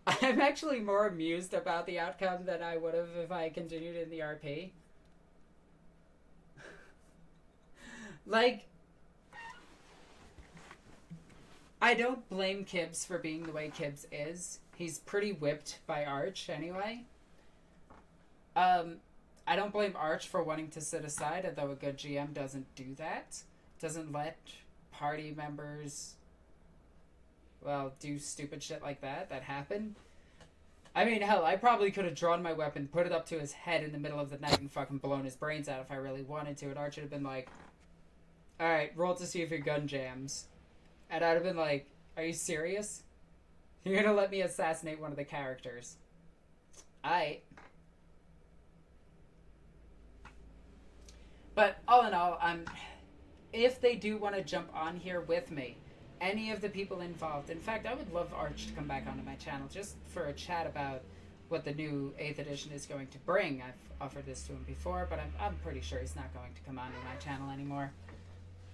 I'm actually more amused about the outcome than I would have if I continued in the RP. Like, I don't blame Kibbs for being the way Kibbs is. He's pretty whipped by Arch anyway. I don't blame Arch for wanting to sit aside, although a good GM doesn't do that. Doesn't let party members, well, do stupid shit like that happen. I mean, hell, I probably could have drawn my weapon, put it up to his head in the middle of the night and fucking blown his brains out if I really wanted to, and Arch would have been like, alright, roll to see if your gun jams. And I'd have been like, are you serious? You're gonna let me assassinate one of the characters. Aight. But all in all, if they do want to jump on here with me, any of the people involved, in fact, I would love Arch to come back onto my channel just for a chat about what the new 8th edition is going to bring. I've offered this to him before, but I'm pretty sure he's not going to come onto my channel anymore.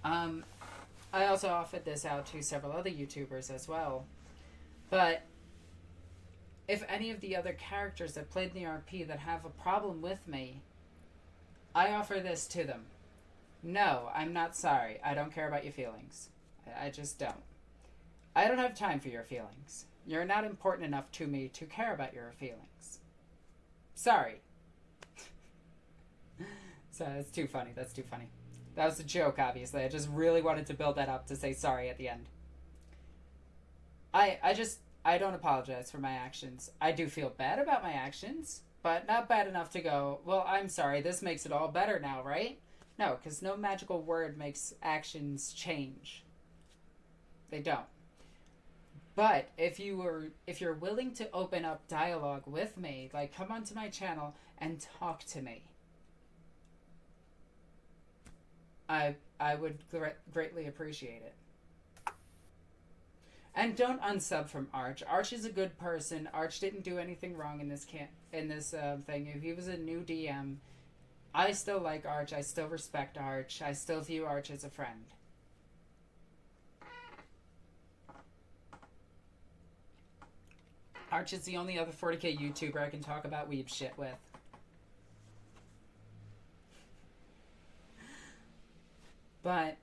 I also offered this out to several other YouTubers as well. But if any of the other characters that played in the RP that have a problem with me, I offer this to them. No, I'm not sorry. I don't care about your feelings. I just don't. I don't have time for your feelings. You're not important enough to me to care about your feelings. Sorry. So that's too funny. That's too funny. That was a joke, obviously. I just really wanted to build that up to say sorry at the end. I don't apologize for my actions. I do feel bad about my actions, but not bad enough to go, well, I'm sorry, this makes it all better now, right? No, because no magical word makes actions change. They don't. But if you're willing to open up dialogue with me, like come onto my channel and talk to me, I would greatly appreciate it. And don't unsub from Arch. Arch is a good person. Arch didn't do anything wrong in this thing. If he was a new DM, I still like Arch. I still respect Arch. I still view Arch as a friend. Arch is the only other 40k YouTuber I can talk about weeb shit with. But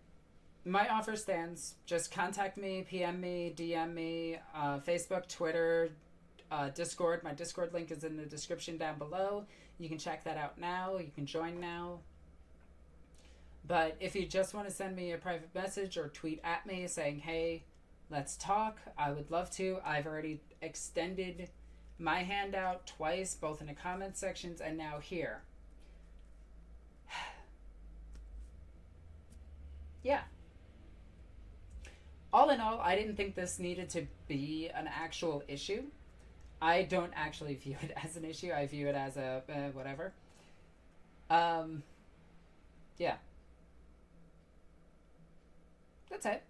my offer stands. Just contact me, PM me, DM me, Facebook, Twitter, Discord. My Discord link is in the description down below. You can check that out now. You can join now. But if you just want to send me a private message or tweet at me saying, hey, let's talk, I would love to. I've already extended my hand out twice, both in the comment sections and now here. Yeah. All in all, I didn't think this needed to be an actual issue. I don't actually view it as an issue. I view it as a whatever. Yeah. That's it.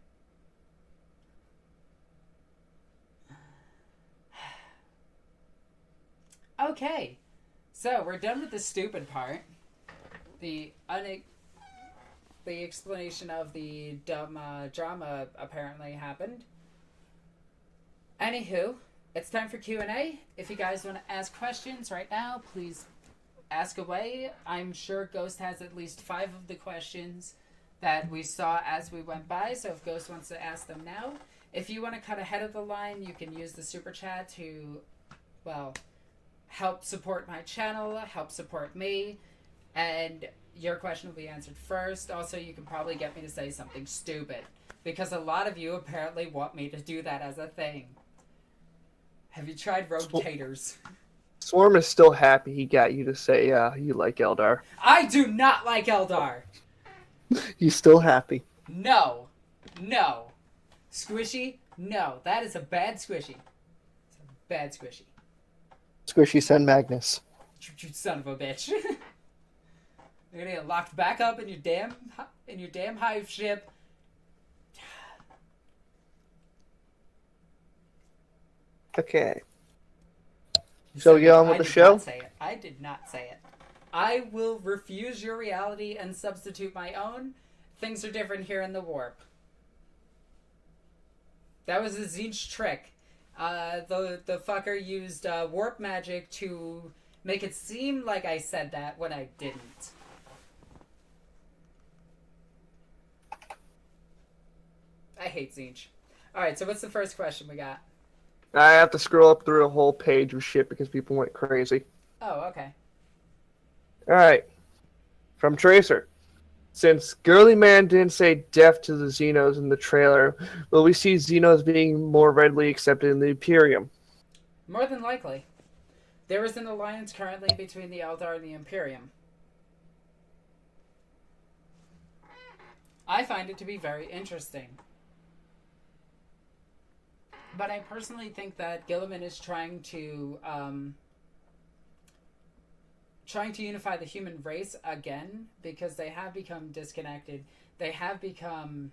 Okay. So, we're done with the stupid part. The explanation of the dumb drama apparently happened. Anywho, it's time for Q&A. If you guys want to ask questions right now, please ask away. I'm sure Ghost has at least 5 of the questions that we saw as we went by, so if Ghost wants to ask them now. If you want to cut ahead of the line, you can use the super chat to, well, help support my channel, help support me, and your question will be answered first. Also, you can probably get me to say something stupid, because a lot of you apparently want me to do that as a thing. Have you tried rotators? Swarm is still happy he got you to say you like Eldar. I do not like Eldar! He's still happy. No. No. Squishy? No. That is a bad squishy. It's a bad squishy. Squishy, send Magnus. You son of a bitch. You're gonna get locked back up in your damn hive ship. Okay. So get on with the show? I did not say it. I will refuse your reality and substitute my own. Things are different here in the warp. That was a Tzeentch trick. The fucker used warp magic to make it seem like I said that when I didn't. I hate Tzeentch. Alright, so what's the first question we got? I have to scroll up through a whole page of shit because people went crazy. Oh, okay. Alright. From Tracer. Since Girly Man didn't say death to the Xenos in the trailer, will we see Xenos being more readily accepted in the Imperium? More than likely. There is an alliance currently between the Eldar and the Imperium. I find it to be very interesting. But I personally think that Gilliman is trying to unify the human race again, because they have become disconnected. They have become...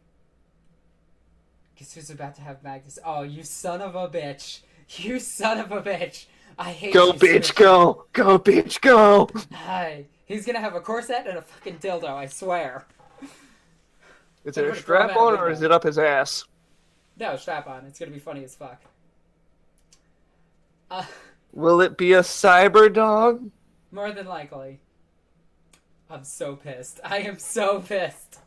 Guess who's about to have Magnus? Oh, you son of a bitch. You son of a bitch. I hate go, you. Go, bitch, go. Go, bitch, go. Hi. He's gonna have a corset and a fucking dildo, I swear. Is it a strap on or is it up his ass? No, strap on. It's gonna be funny as fuck. Will it be a cyber dog? More than likely. I'm so pissed. I am so pissed.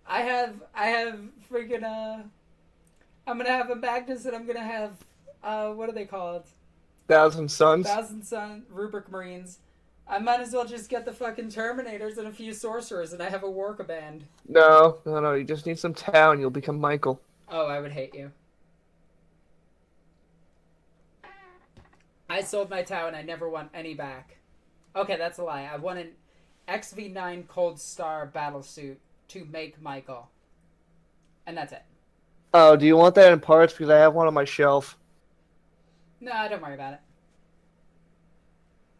I have freaking I'm gonna have a Magnus and I'm gonna have what are they called? Thousand Suns. Rubric Marines. I might as well just get the fucking Terminators and a few Sorcerers and I have a Workaband. No. You just need some Tau and you'll become Michael. Oh, I would hate you. I sold my Tau and I never won any back. Okay, that's a lie. I won an XV9 Cold Star battlesuit to make Michael. And that's it. Oh, do you want that in parts? Because I have one on my shelf. No, don't worry about it.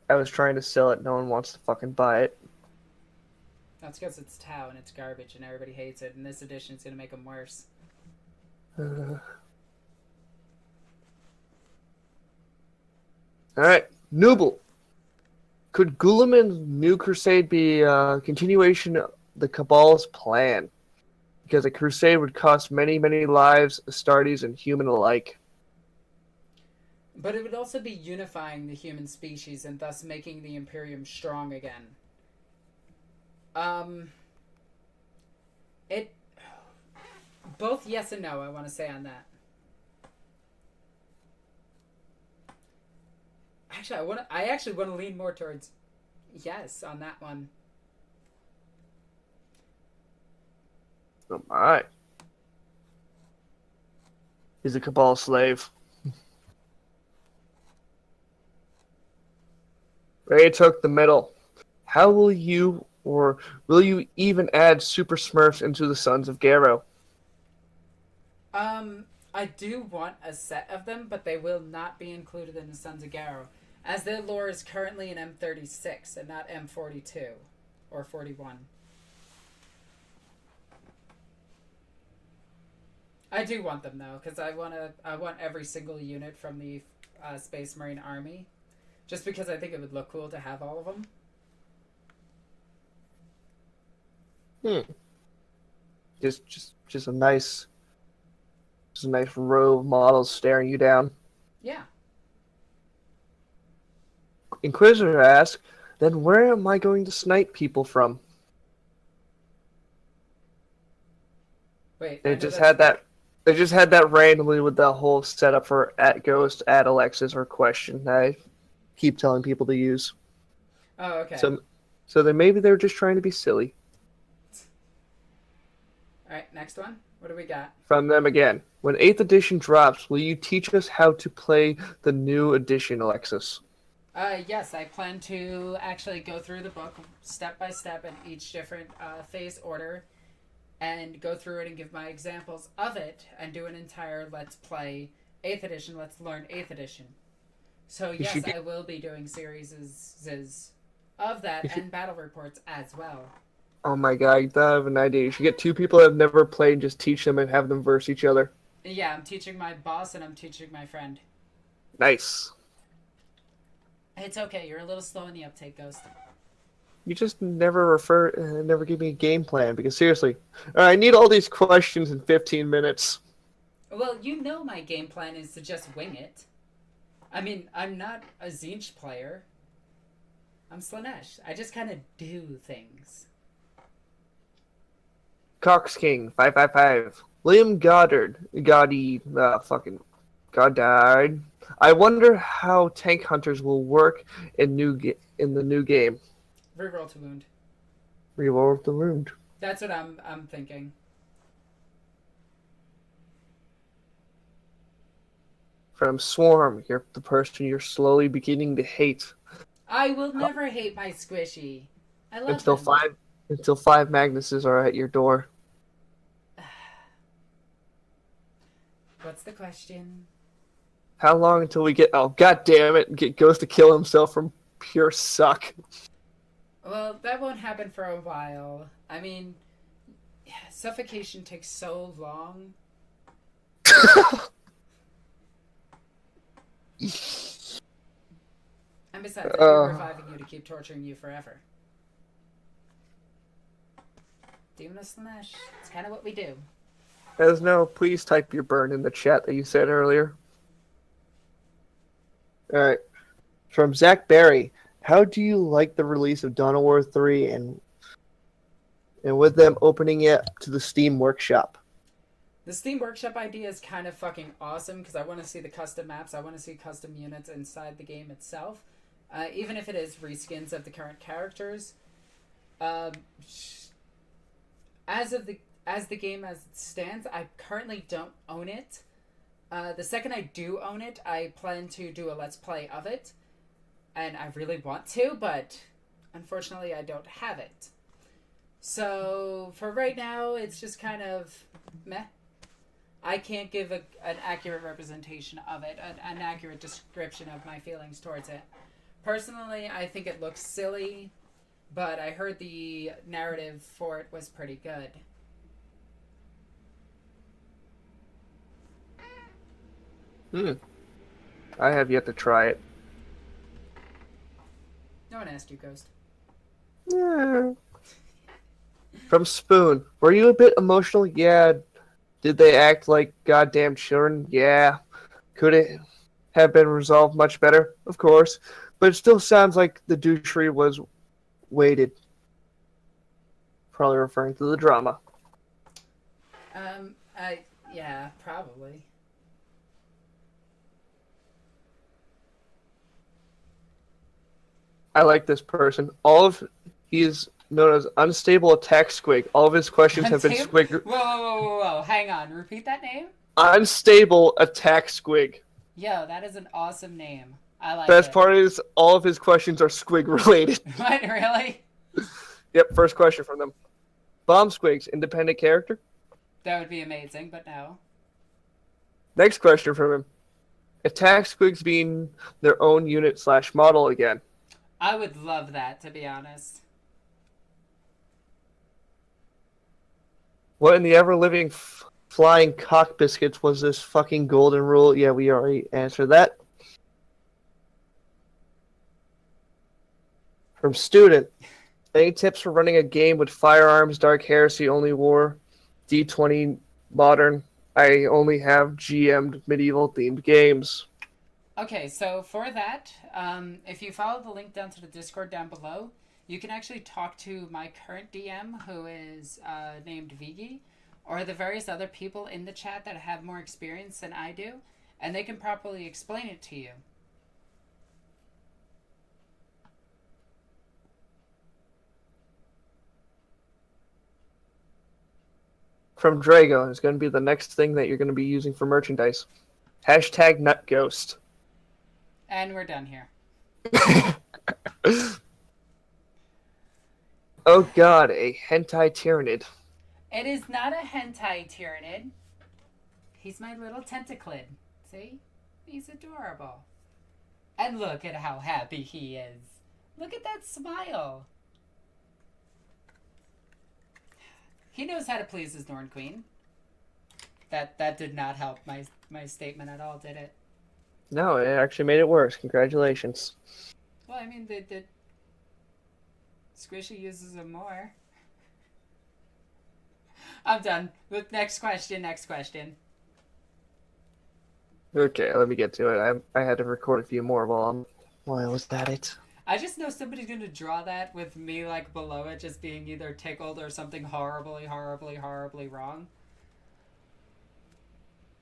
I was trying to sell it. No one wants to fucking buy it. That's because it's Tau and it's garbage and everybody hates it. And this edition is going to make them worse. Alright, Nooble. Could Guilliman's new crusade be a continuation of the Cabal's plan? Because a crusade would cost many, many lives, Astartes and human alike. But it would also be unifying the human species and thus making the Imperium strong again. Both yes and no, I want to say on that. I actually want to lean more towards yes on that one. Oh my. He's a Cabal slave. Ray took the middle. How will you, or will you even add Super Smurfs into the Sons of Garrow? I do want a set of them, but they will not be included in the Sons of Garrow, as their lore is currently in M36 and not M42 or 41. I do want them though, because I want every single unit from the Space Marine Army, just because I think it would look cool to have all of them. Just a nice row of models staring you down. Yeah. Inquisitor asks, then where am I going to snipe people from? Wait. They just had that randomly with the whole setup for EgoQueenAlexis or question that I keep telling people to use. Oh, okay. So then maybe they're just trying to be silly. Alright, next one. What do we got? From them again. When 8th edition drops, will you teach us how to play the new edition, Alexis? Yes, I plan to actually go through the book step by step in each different phase order and go through it and give my examples of it and do an entire Let's Play 8th edition. Let's learn 8th edition. So You yes, should get, I will be doing series of that you should, and battle reports as well. oh my god, I have an idea. You should get two people that have never played and just teach them and have them verse each other. Yeah, I'm teaching my boss and I'm teaching my friend. Nice. It's okay. You're a little slow in the uptake, Ghost. You just never give me a game plan because seriously, I need all these questions in 15 minutes. Well, you know my game plan is to just wing it. I mean, I'm not a Tzeentch player. I'm Slaanesh. I just kind of do things. Cox King 555. William Goddard. I wonder how tank hunters will work in the new game. Reroll to wound. Reroll the wound. That's what I'm thinking. From Swarm, you're the person you're slowly beginning to hate. I will never hate my squishy. I love Until him. five Magnuses are at your door. What's the question? How long until we get? Oh, god damn it! Goes to kill himself from pure suck. Well, that won't happen for a while. I mean, suffocation takes so long. And besides, I'd be reviving you to keep torturing you forever. Demon of Slaanesh. It's kind of what we do. Esno, please type your burn in the chat that you said earlier. Alright. From Zach Barry. How do you like the release of Dawn of War 3 and with them opening it to the Steam Workshop? The Steam Workshop idea is kind of fucking awesome because I want to see the custom maps. I want to see custom units inside the game itself. Even if it is reskins of the current characters. As the game as it stands, I currently don't own it. The second I do own it, I plan to do a Let's Play of it. And I really want to, but unfortunately I don't have it. So, for right now, it's just kind of meh. I can't give an accurate representation of it, an accurate description of my feelings towards it. Personally, I think it looks silly, but I heard the narrative for it was pretty good. I have yet to try it. No one asked you, Ghost. Yeah. From Spoon. Were you a bit emotional? Yeah. Did they act like goddamn children? Yeah. Could it have been resolved much better? Of course. But it still sounds like the douchery was weighted. Probably referring to the drama. Yeah, probably. I like this person. He is known as Unstable Attack Squig. All of his questions have been squig. Whoa. Hang on. Repeat that name? Unstable Attack Squig. Yo, that is an awesome name. I like Best it. part is all of his questions are squig related. What, really? Yep, first question from them. Bomb Squigs, independent character? That would be amazing, but no. Next question from him. Attack Squigs being their own unit / model again. I would love that, to be honest. What in the ever-living flying cock biscuits was this fucking golden rule? Yeah, we already answered that. From Student. Any tips for running a game with firearms, Dark Heresy, Only War, D20, Modern? I only have GM'd medieval-themed games. Okay, so for that, if you follow the link down to the Discord down below, you can actually talk to my current DM, who is named Vigi, or the various other people in the chat that have more experience than I do, and they can properly explain it to you. From Drago, is going to be the next thing that you're going to be using for merchandise. Hashtag NutGhost. And we're done here. Oh god, a hentai tyranid. It is not a hentai tyranid. He's my little tentaclid. See? He's adorable. And look at how happy he is. Look at that smile. He knows how to please his Norn Queen. That did not help my statement at all, did it? No, it actually made it worse. Congratulations. Well, I mean, the Squishy uses them more. I'm done. Next question. Okay, let me get to it. I had to record a few more while I was at it. I just know somebody's going to draw that with me, like, below it just being either tickled or something horribly, horribly, horribly wrong.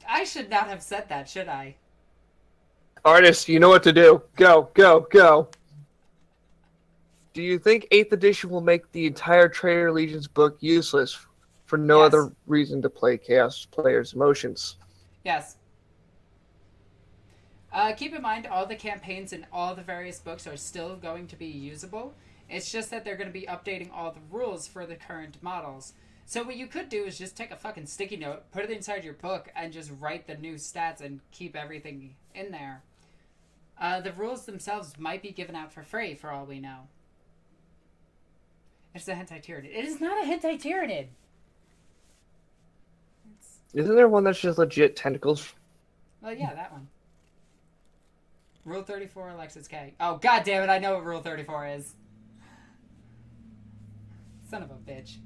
I should not have said that, should I? Artist, you know what to do. Go, go, go. Do you think 8th edition will make the entire Traitor Legions book useless for no Yes. other reason to play Chaos players' emotions? Yes. Keep in mind, all the campaigns in all the various books are still going to be usable. It's just that they're going to be updating all the rules for the current models. So what you could do is just take a fucking sticky note, put it inside your book, and just write the new stats and keep everything in there. The rules themselves might be given out for free, for all we know. It's a hentai tyranid. It is not a hentai tyranid! Isn't there one that's just legit tentacles? Well, yeah, that one. Rule 34, Alexis K. Oh, god damn it, I know what Rule 34 is. Son of a bitch.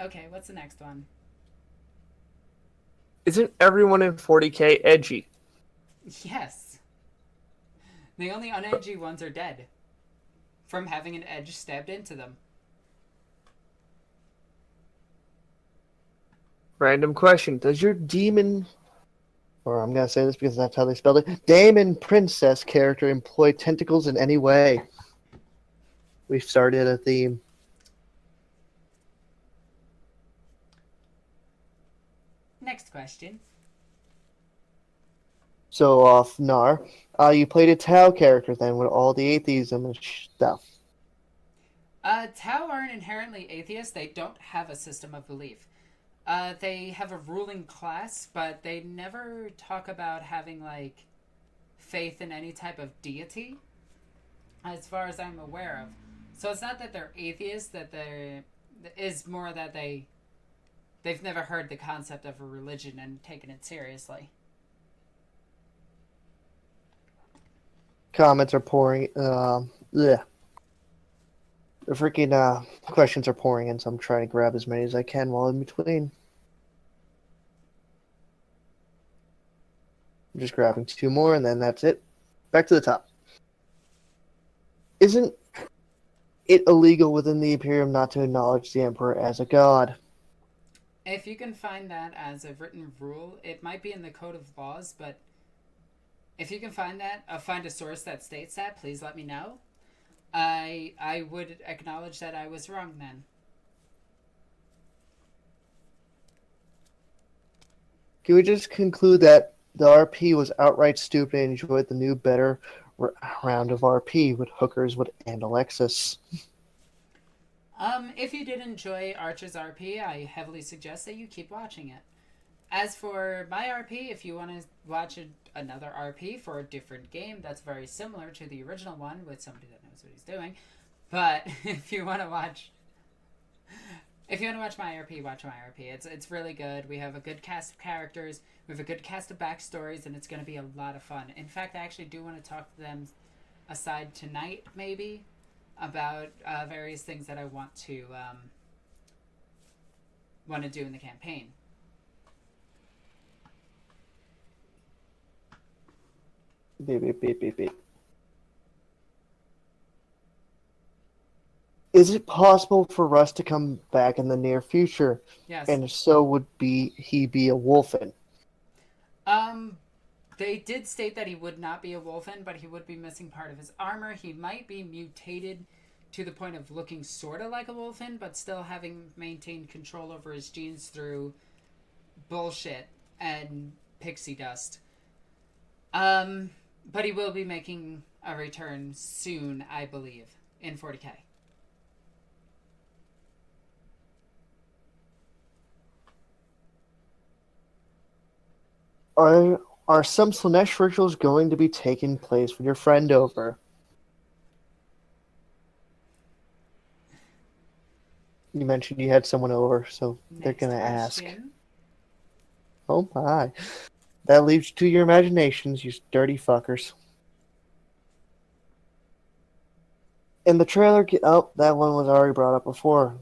Okay, what's the next one? Isn't everyone in 40k edgy? Yes. The only unedgy ones are dead. From having an edge stabbed into them. Random question. Does your demon, or I'm going to say this because that's how they spelled it, Daemon Princess character employ tentacles in any way? We've started a theme. Next question. So, Nar, you played a Tau character then with all the atheism and stuff. Tau aren't inherently atheists. They don't have a system of belief. They have a ruling class, but they never talk about having, like, faith in any type of deity, as far as I'm aware of. So it's not that they're atheists, that is more that they've never heard the concept of a religion and taken it seriously. Comments are pouring. The freaking questions are pouring in, so I'm trying to grab as many as I can while in between. I'm just grabbing 2 more, and then that's it. Back to the top. Isn't it illegal within the Imperium not to acknowledge the Emperor as a god? If you can find that as a written rule, it might be in the Code of Laws, but if you can find that, find a source that states that, please let me know. I would acknowledge that I was wrong then. Can we just conclude that the RP was outright stupid and enjoyed the new, better round of RP with hookers and Alexis? If you did enjoy Archer's RP, I heavily suggest that you keep watching it. As for my RP, if you want to watch another RP for a different game that's very similar to the original one with somebody that knows what he's doing, but if you want to watch my RP, watch my RP. It's really good. We have a good cast of characters, we have a good cast of backstories, and it's going to be a lot of fun. In fact, I actually do want to talk to them aside tonight, maybe, about various things that I want to do in the campaign. Beep, beep, beep, beep, beep. Is it possible for Russ to come back in the near future? Yes. And if so, would he be a wolfen? They did state that he would not be a wolfen, but he would be missing part of his armor. He might be mutated to the point of looking sort of like a wolfen, but still having maintained control over his genes through bullshit and pixie dust. But he will be making a return soon, I believe, in 40k. Are some Slanesh rituals going to be taking place with your friend over? You mentioned you had someone over, so they're Next gonna ask. question. Oh my. That leaves you to your imaginations, you dirty fuckers. In the trailer, oh, that one was already brought up before.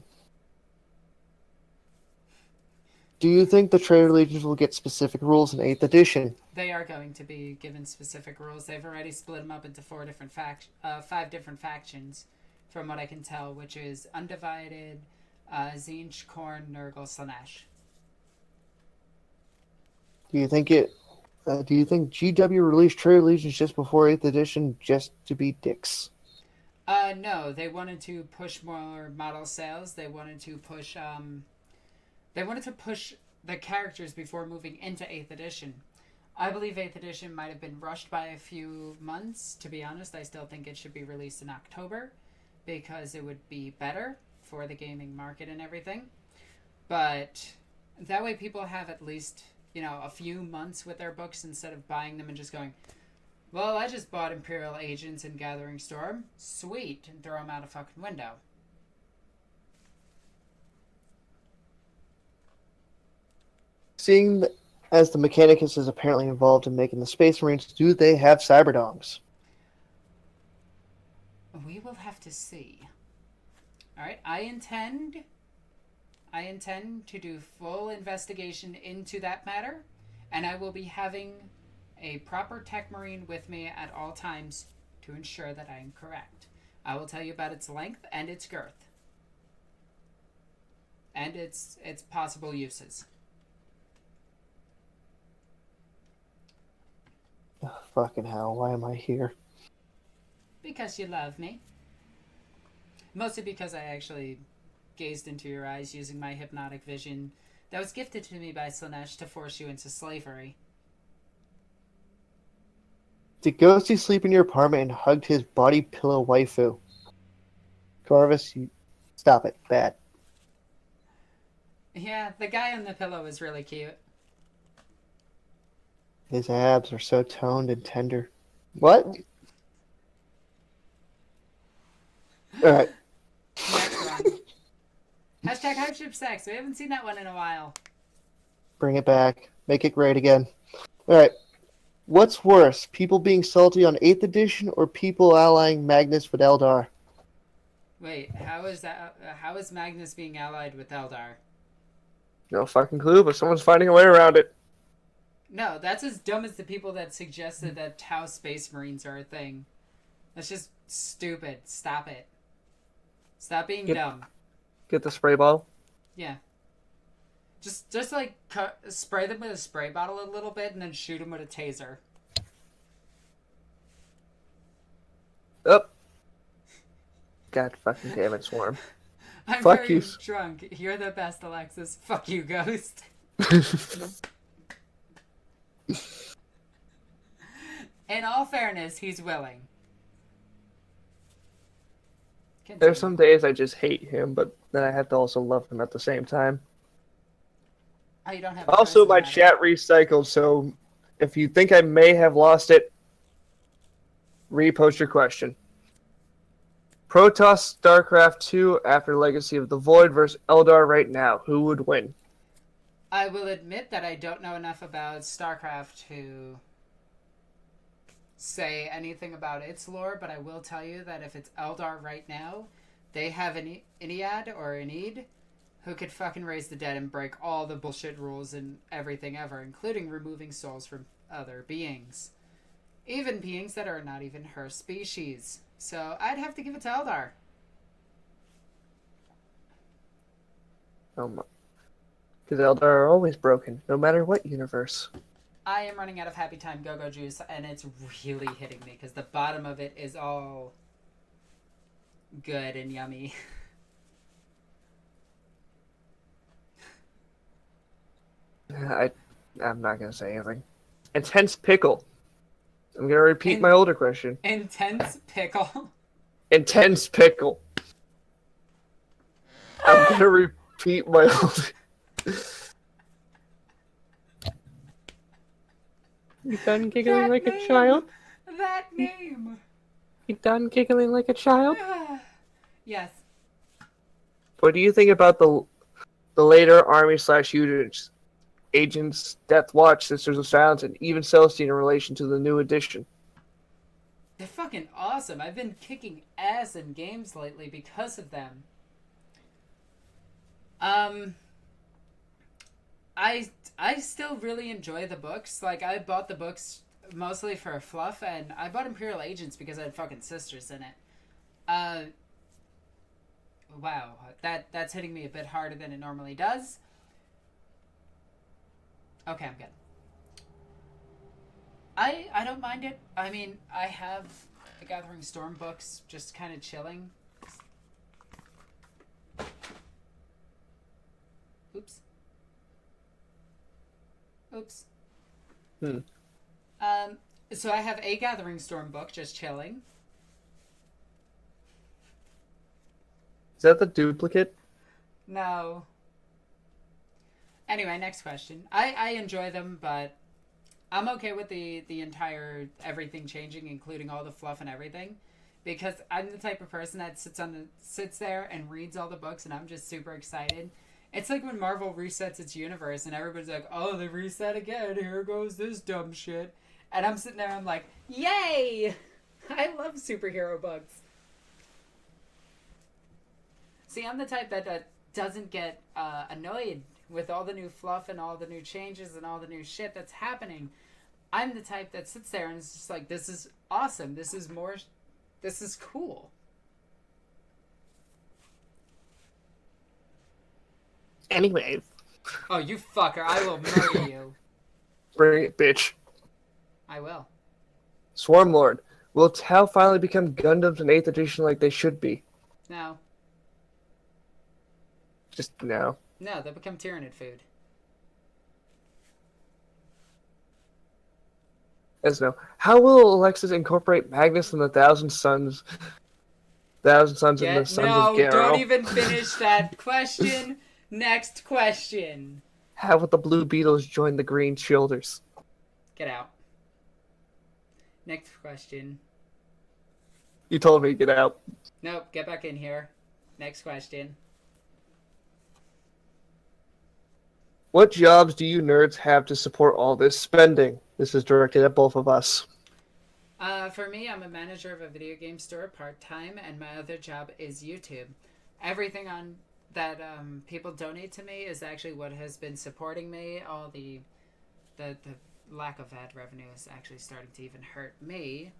Do you think the traitor legions will get specific rules in 8th edition? They are going to be given specific rules. They've already split them up into 5 different factions, from what I can tell, which is Undivided, Zinch, Korn, Nurgle, Slanesh. Do you think GW released traitor legions just before 8th edition just to be dicks? No, they wanted to push more model sales. They wanted to push the characters before moving into 8th edition. I believe 8th edition might have been rushed by a few months. To be honest, I still think it should be released in October because it would be better for the gaming market and everything. But that way people have at least, a few months with their books instead of buying them and just going, well, I just bought Imperial Agents and Gathering Storm. Sweet. And throw them out a fucking window. Seeing as the Mechanicus is apparently involved in making the Space Marines, do they have Cyberdongs? We will have to see. Alright, I intend to do full investigation into that matter, and I will be having a proper tech marine with me at all times to ensure that I am correct. I will tell you about its length and its girth. And its possible uses. Oh, fucking hell, why am I here? Because you love me. Mostly because I actually gazed into your eyes using my hypnotic vision that was gifted to me by Slanesh to force you into slavery. Did Ghosty sleep in your apartment and hugged his body pillow waifu? Corvus, you stop it. Bad. Yeah, the guy on the pillow is really cute. His abs are so toned and tender. What? Alright. Necron. Hashtag Hardship Sex. We haven't seen that one in a while. Bring it back. Make it great again. Alright. What's worse, people being salty on 8th edition or people allying Magnus with Eldar? Wait, how is that? How is Magnus being allied with Eldar? No fucking clue, but someone's finding a way around it. No, that's as dumb as the people that suggested that Tau Space Marines are a thing. That's just stupid. Stop it. Stop being dumb. Get the spray bottle? Yeah. Just like spray them with a spray bottle a little bit and then shoot them with a taser. Oh. God fucking damn it, Swarm. I'm Fuck very you. drunk. You're the best, Alexis. Fuck you, Ghost. In all fairness, he's willing. Continue. There's some days I just hate him, but then I have to also love him at the same time. Oh, you don't have Also, my chat recycled, so if you think I may have lost it, repost your question. Protoss StarCraft 2 after Legacy of the Void versus Eldar right now. Who would win? I will admit that I don't know enough about StarCraft to say anything about its lore, but I will tell you that if it's Eldar right now, they have an Iliad or an Eid who could fucking raise the dead and break all the bullshit rules and everything ever, including removing souls from other beings. Even beings that are not even her species. So I'd have to give it to Eldar. Oh my. Because Eldar are always broken, no matter what universe. I am running out of Happy Time Go-Go Juice, and it's really hitting me, because the bottom of it is all good and yummy. I'm not going to say anything. Intense pickle. I'm going to repeat my older question. Intense pickle? Intense pickle. I'm going to repeat my older... You done giggling That like a name! child? That name! You done giggling like a child? Yes. What do you think about the later army/agents, Deathwatch, Sisters of Silence, and even Celestine in relation to the new edition? They're fucking awesome. I've been kicking ass in games lately because of them. I still really enjoy the books. Like, I bought the books mostly for fluff, and I bought Imperial Agents because I had fucking sisters in it. Wow, that's hitting me a bit harder than it normally does. Okay, I'm good. I don't mind it. I mean, I have the Gathering Storm books just kind of chilling. Oops. Oops. So I have a Gathering Storm book just chilling. Is that the duplicate? No. Anyway, next question. I enjoy them, but I'm okay with the entire everything changing, including all the fluff and everything, because I'm the type of person that sits there and reads all the books, and I'm just super excited. It's like when Marvel resets its universe, and everybody's like, "Oh, they reset again. Here goes this dumb shit," and I'm sitting there, I'm like, "Yay!" I love superhero books. See, I'm the type that doesn't get annoyed with all the new fluff and all the new changes and all the new shit that's happening. I'm the type that sits there and is just like, this is awesome. This is cool. Anyways. Oh, you fucker. I will murder you. Bring it, bitch. I will. Swarmlord. Will Tau finally become Gundams in 8th edition like they should be? No. Just no. No, they'll become Tyranid food. As no. How will Alexis incorporate Magnus and the Thousand Sons and the Sons of Garrow? No, don't even finish that question. Next question. How will the Blue Beetles join the Green Shoulders? Get out. Next question. You told me to get out. Nope, get back in here. Next question. What jobs do you nerds have to support all this spending? This is directed at both of us. For me, I'm a manager of a video game store part-time, and my other job is YouTube. Everything on that people donate to me is actually what has been supporting me. All the lack of ad revenue is actually starting to even hurt me.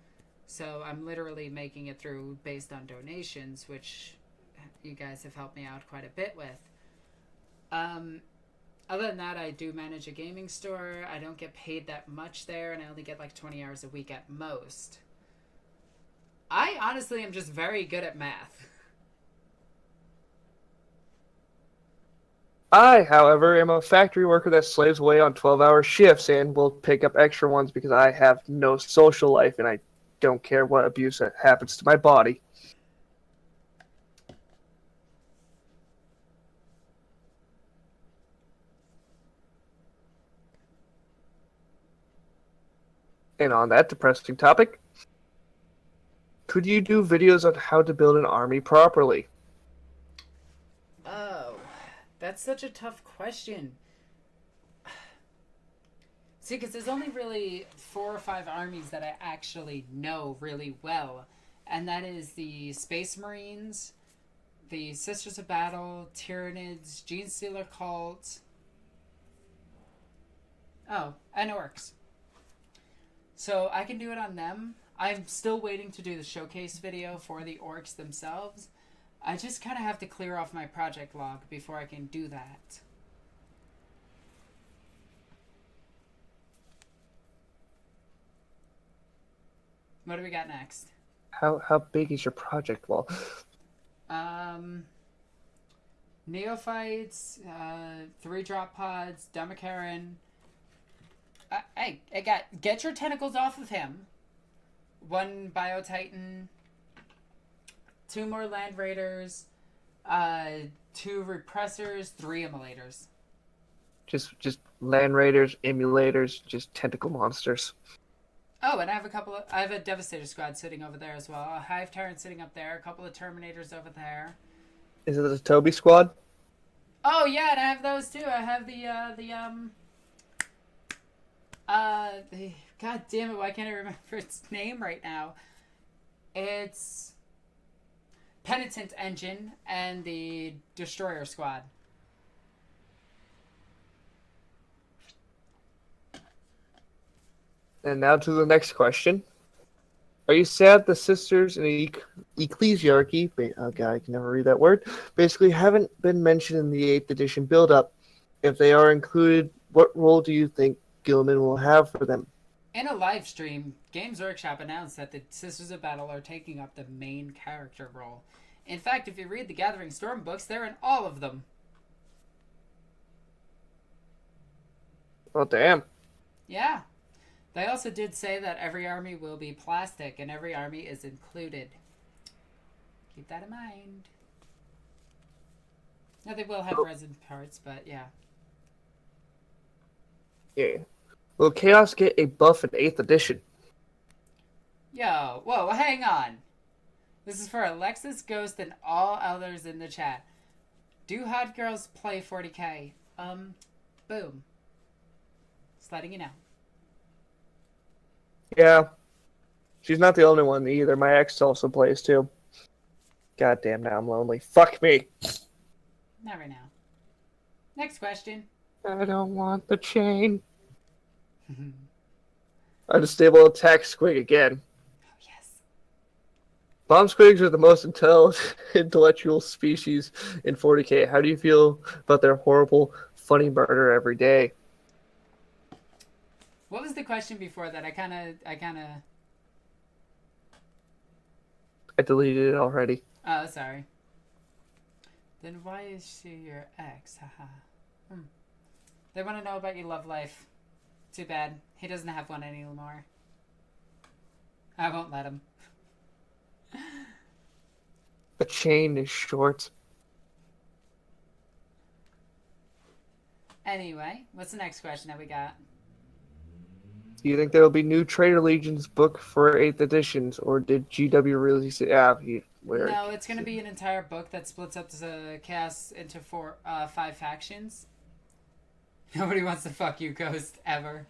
So I'm literally making it through based on donations, which you guys have helped me out quite a bit with. Other than that, I do manage a gaming store. I don't get paid that much there, and I only get like 20 hours a week at most. I honestly am just very good at math. I, however, am a factory worker that slaves away on 12-hour shifts and will pick up extra ones because I have no social life and I don't care what abuse that happens to my body. And on that depressing topic, could you do videos on how to build an army properly? Oh, that's such a tough question. See, because there's only really 4 or 5 armies that I actually know really well. And that is the Space Marines, the Sisters of Battle, Tyranids, Genestealer Cult. Oh, and orks. So I can do it on them. I'm still waiting to do the showcase video for the orks themselves. I just kind of have to clear off my project log before I can do that. What do we got next? How big is your project wall? Neophytes, 3 drop pods, Demakaran. Hey, get your tentacles off of him. 1 Biotitan, 2 more Land Raiders, 2 Repressors, 3 Immolators. Just land raiders, emulators, just tentacle monsters. Oh, and I have a Devastator squad sitting over there as well. A Hive Tyrant sitting up there. A couple of Terminators over there. Is it the Toby squad? Oh yeah, and I have those too. I have the God damn it, why can't I remember its name right now? It's Penitent Engine and the Destroyer Squad. And now to the next question. Are you sad the sisters in ecclesiarchy, oh god, I can never read that word, basically haven't been mentioned in the 8th edition build-up? If they are included, what role do you think Gilman will have for them? In a live stream, Games Workshop announced that the Sisters of Battle are taking up the main character role. In fact, if you read the Gathering Storm books, they're in all of them. Well, damn. Yeah. They also did say that every army will be plastic and every army is included. Keep that in mind. Now they will have resin parts, but yeah. Yeah. Will Chaos get a buff in 8th edition? Yo, whoa, hang on. This is for Alexis, Ghost, and all others in the chat. Do hot girls play 40k? Boom. Just letting you know. Yeah. She's not the only one either. My ex also plays too. God damn, now I'm lonely. Fuck me. Not right now. Next question. I don't want the chain. Unstable attack squig again. Oh, yes. Bomb squigs are the most intellectual species in 40k. How do you feel about their horrible, funny murder every day? What was the question before that? I deleted it already. Oh, sorry. Then why is she your ex? Haha. They want to know about your love life. Too bad. He doesn't have one anymore. I won't let him. The chain is short. Anyway, what's the next question that we got? Do you think there will be new Traitor Legions book for 8th editions, or did GW release it? No, it's going to be an entire book that splits up the cast into 5 factions. Nobody wants to fuck you, Ghost, ever.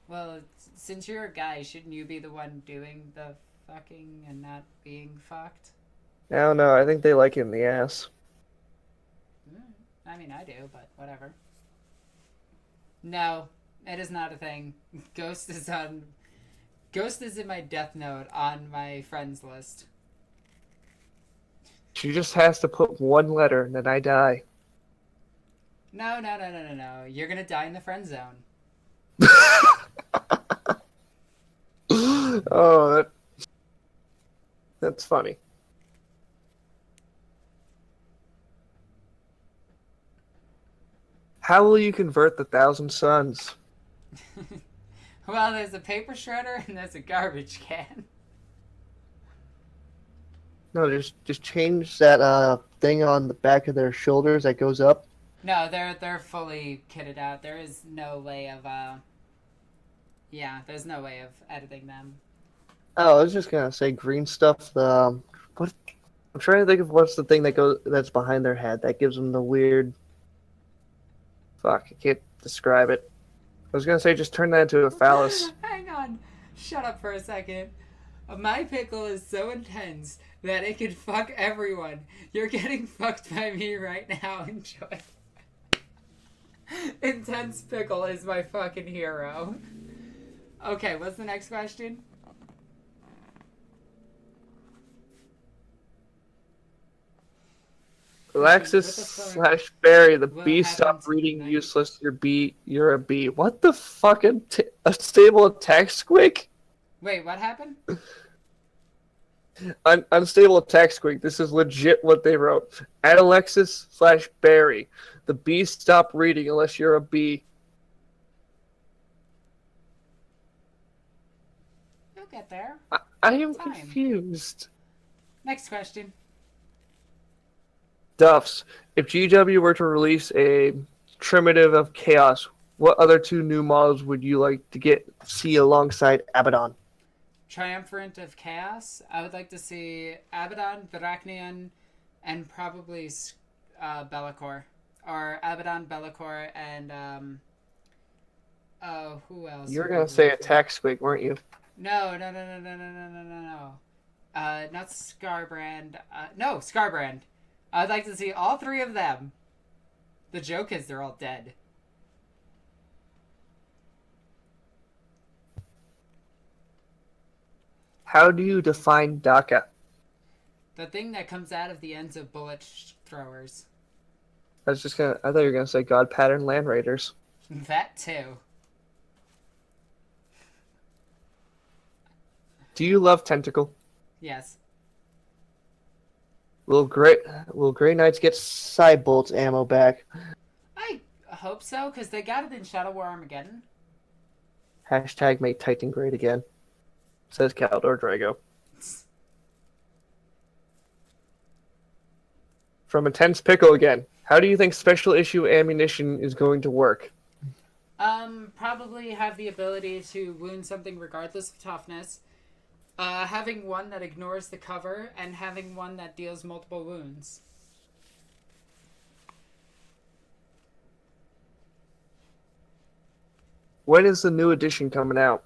Well, since you're a guy, shouldn't you be the one doing the fucking and not being fucked? I don't know. I think they like it in the ass. I mean, I do, but whatever. No, it is not a thing. Ghost is in my death note on my friends list. She just has to put one letter and then I die. No. You're gonna die in the friend zone. Oh, that's funny. How will you convert the 1,000 Suns? Well, there's a paper shredder and there's a garbage can. No, just change that thing on the back of their shoulders that goes up. No, they're fully kitted out. There is no way of there's no way of editing them. Oh, I was just gonna say green stuff. What? I'm trying to think of what's the thing that's behind their head that gives them the weird. Fuck, I can't describe it. I was gonna say just turn that into a phallus. Hang on, shut up for a second. My pickle is so intense that it can fuck everyone. You're getting fucked by me right now. Enjoy. Intense Pickle is my fucking hero. Okay, what's the next question? Alexis / Barry, the B stop reading tonight? Useless. You're a B. What the fuck? A stable attack squig? Wait, what happened? Unstable attack squig. This is legit what they wrote. At Alexis / Barry, the B stop reading unless you're a B. You'll get there. I am confused. Next question. Duffs. If GW were to release a Trimative of Chaos, what other two new models would you like to see alongside Abaddon? Triumphant of Chaos. I would like to see Abaddon, Barachnian, and probably Be'lakor. Or Abaddon, Be'lakor, and who else? You were gonna say Attack Squig, weren't you? No. Not Scarbrand. No, Scarbrand. I'd like to see all three of them. The joke is they're all dead. How do you define DACA? The thing that comes out of the ends of bullet throwers. I thought you were gonna say God Pattern Land Raiders. That too. Do you love Tentacle? Yes. Will Grey Knights get side bolts ammo back? I hope so, because they got it in Shadow War Armageddon. Hashtag make Titan great again. Says Caldor Drago. From Intense Pickle again. How do you think special issue ammunition is going to work? Probably have the ability to wound something regardless of toughness. Having one that ignores the cover, and having one that deals multiple wounds. When is the new edition coming out?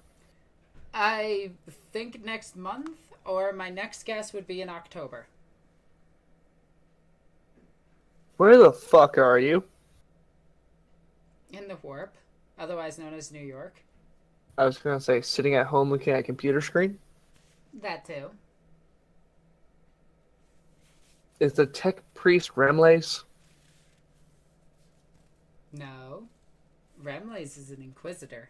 I think next month, or my next guess would be in October. Where the fuck are you? In the Warp, otherwise known as New York. I was gonna say, sitting at home looking at a computer screen? That too. Is the tech priest Remlace? No. Remlace is an inquisitor.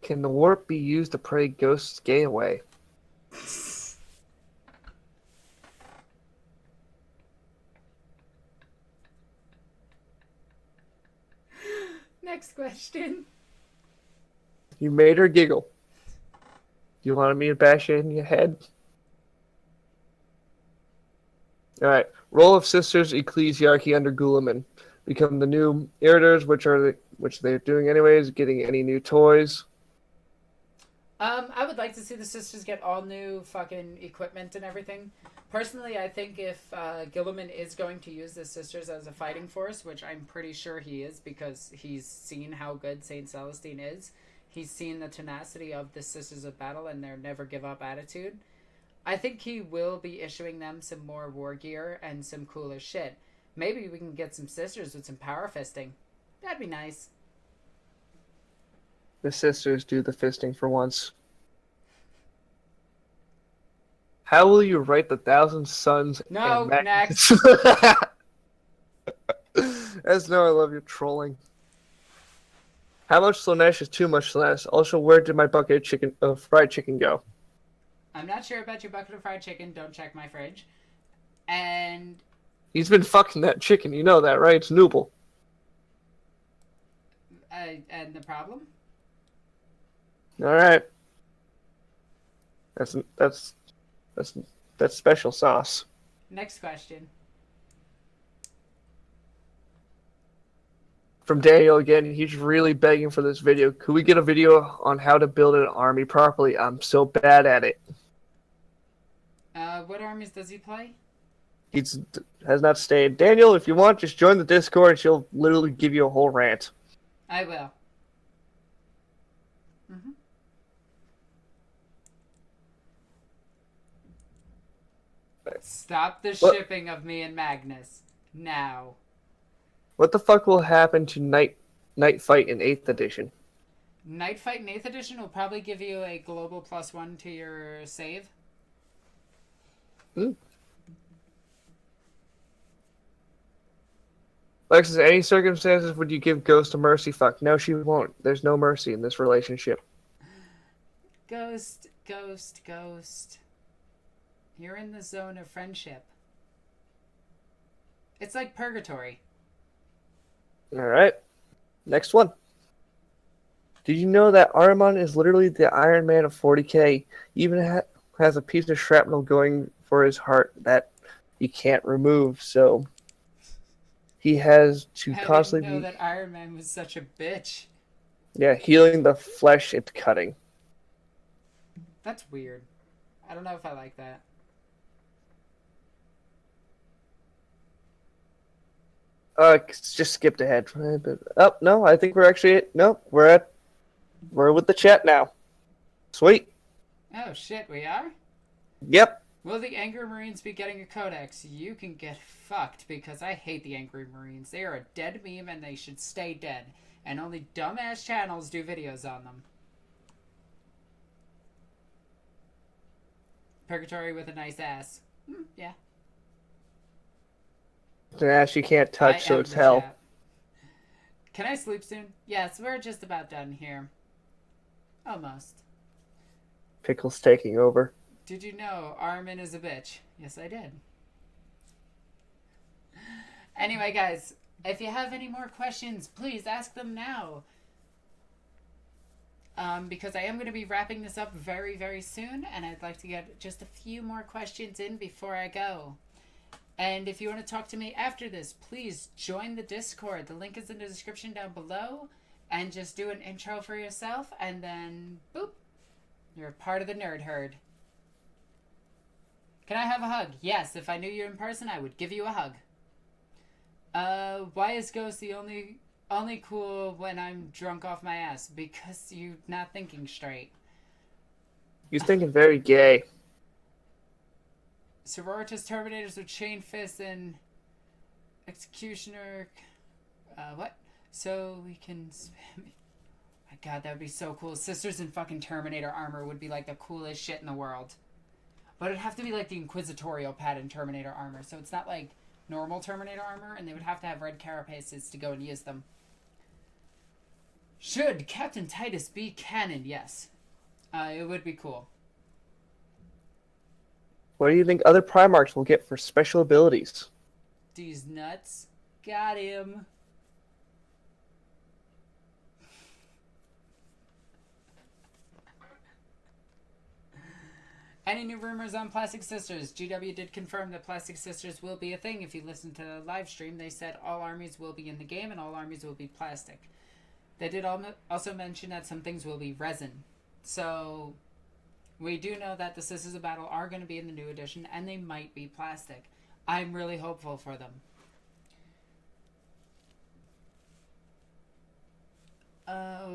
Can the warp be used to pray ghosts gay away? Next question. You made her giggle. You wanted me to bash it in your head? Alright. Role of Sisters Ecclesiarchy under Gulaman. Become the new Irritors, which they're doing anyways, getting any new toys. I would like to see the sisters get all new fucking equipment and everything. Personally, I think if Gilliman is going to use the sisters as a fighting force, which I'm pretty sure he is because he's seen how good Saint Celestine is, he's seen the tenacity of the Sisters of Battle and their never give up attitude, I think he will be issuing them some more war gear and some cooler shit. Maybe we can get some sisters with some power fisting. That'd be nice. The sisters do the fisting for once. How will you write the Thousand Sons? No, next. As no, I love your trolling. How much Slanesh is too much Slanesh? Also, where did my bucket of fried chicken go? I'm not sure about your bucket of fried chicken. Don't check my fridge. And... He's been fucking that chicken. You know that, right? It's Nooble. And the problem? Alright. That's special sauce. Next question. From Daniel again, he's really begging for this video. Could we get a video on how to build an army properly? I'm so bad at it. What armies does he play? He has not stayed. Daniel, if you want, just join the Discord and she'll literally give you a whole rant. I will. Mm-hmm. Stop the shipping of me and Magnus. Now. What the fuck will happen to Night Fight in 8th edition? Night Fight in 8th edition will probably give you a global +1 to your save. Alexis, any circumstances would you give Ghost a mercy fuck? No, she won't. There's no mercy in this relationship. Ghost. You're in the zone of friendship. It's like purgatory. Alright. Next one. Did you know that Ahriman is literally the Iron Man of 40k? He even has a piece of shrapnel going for his heart that he can't remove, so he has to I didn't constantly know be, that Iron Man was such a bitch. yeah, healing the flesh it's cutting. That's weird. I don't know if I like that. Just skipped ahead. Oh, no, I think we're actually, no, we're with the chat now. Sweet. Oh shit, we are? Yep. Will the Angry Marines be getting a codex? You can get fucked because I hate the Angry Marines. They are a dead meme and they should stay dead. And only dumbass channels do videos on them. Purgatory with a nice ass. Yeah. It's an ass you can't I touch, so am it's the hell. chat. Can I sleep soon? Yes, we're just about done here. Almost. Pickle's taking over. Did you know Armin is a bitch? Yes, I did. Anyway, guys, if you have any more questions, please ask them now. Because I am going to be wrapping this up very, very soon, and I'd like to get just a few more questions in before I go. And if you want to talk to me after this, please join the Discord. The link is in the description down below. And just do an intro for yourself, and then, boop, you're part of the nerd herd. Can I have a hug? Yes, if I knew you in person, I would give you a hug. Why is Ghost the only cool when I'm drunk off my ass? Because you're not thinking straight. He's thinking very gay. Sororitas Terminators with chain fists and executioner. What? So we can spam. My god, that would be so cool. Sisters in fucking Terminator armor would be like the coolest shit in the world. But it'd have to be like the Inquisitorial pattern Terminator armor. So it's not like normal Terminator armor, and they would have to have red carapaces to go and use them. Should Captain Titus be canon? Yes. It would be cool. What do you think other Primarchs will get for special abilities? These nuts. Got him. Any new rumors on Plastic Sisters? GW did confirm that Plastic Sisters will be a thing. If you listen to the live stream, they said all armies will be in the game and all armies will be plastic. They did also mention that some things will be resin. So we do know that the Sisters of Battle are going to be in the new edition and they might be plastic. I'm really hopeful for them.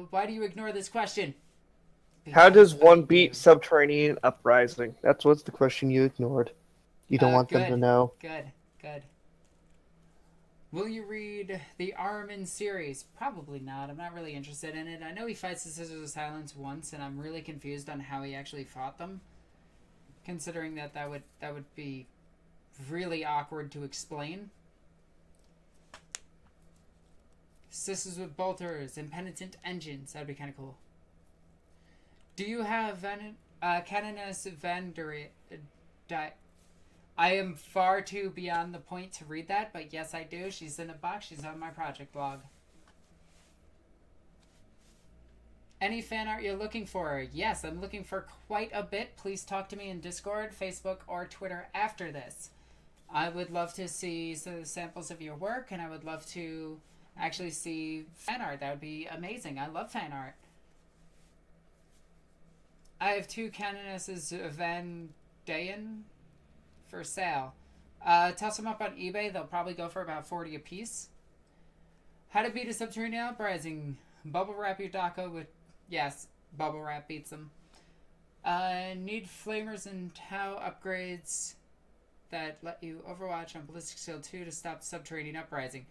Why do you ignore this question? How does one beat Subterranean Uprising? That's what's the question you ignored. You don't want them to know. Good. Will you read the Armin series? Probably not. I'm not really interested in it. I know he fights the Sisters of Silence once, and I'm really confused on how he actually fought them. Considering that would be really awkward to explain. Sisters with bolters and penitent engines. That'd be kind of cool. Do you have Canoness Vandari? I am far too beyond the point to read that, but yes, I do. She's in a box. She's on my project blog. Any fan art you're looking for? Yes, I'm looking for quite a bit. Please talk to me in Discord, Facebook, or Twitter after this. I would love to see some samples of your work, and I would love to actually see fan art. That would be amazing. I love fan art. I have 2 Canonesses Van Dayen for sale. Toss them up on eBay. They'll probably go for about 40 a piece. How to beat a Subterranean Uprising. Bubble wrap your Dako with... Yes, bubble wrap beats them. Need flamers and Tau upgrades that let you Overwatch on Ballistic Shield 2 to stop Subterranean Uprising.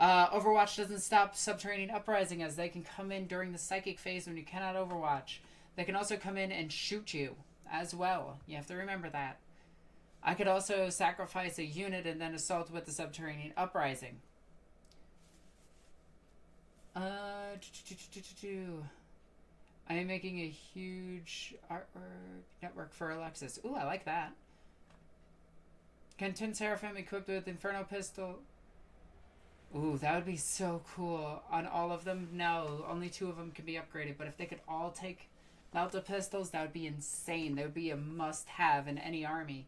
Overwatch doesn't stop Subterranean Uprising, as they can come in during the psychic phase when you cannot Overwatch. They can also come in and shoot you as well. You have to remember that. I could also sacrifice a unit and then assault with the Subterranean Uprising. I am making a huge artwork network for Alexis. Ooh, I like that. Can 10 Seraphim equipped with Inferno Pistol... Ooh, that would be so cool. On all of them? No, only 2 of them can be upgraded. But if they could all take Melta Pistols, that would be insane. That would be a must-have in any army.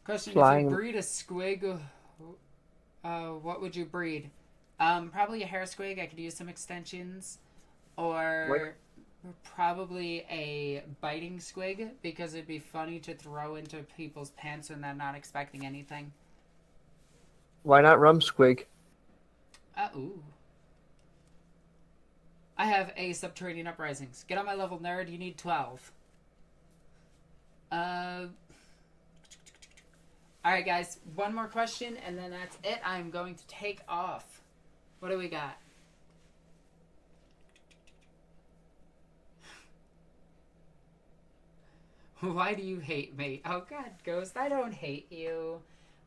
Question: Flying. If you breed a squig, what would you breed? Probably a hair squig. I could use some extensions, or probably a biting squig because it'd be funny to throw into people's pants when they're not expecting anything. Why not rum squig? Ooh. I have a subterranean uprisings. Get on my level, nerd. You need 12. Alright, guys. One more question, and then that's it. I'm going to take off. What do we got? Why do you hate me? Oh, God, Ghost, I don't hate you.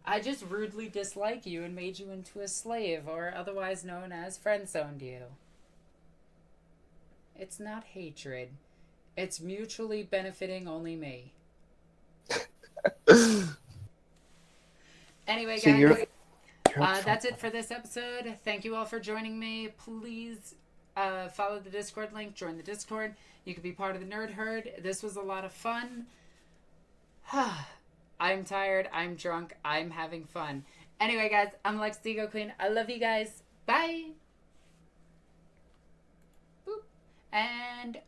I just rudely dislike you and made you into a slave, or otherwise known as friend-zoned you. It's not hatred. It's mutually benefiting only me. Anyway, guys, that's it for this episode. Thank you all for joining me. Please follow the Discord link. Join the Discord. You can be part of the Nerd Herd. This was a lot of fun. I'm tired. I'm drunk. I'm having fun. Anyway, guys, I'm Alexis the Ego Queen. I love you guys. Bye. Boop. And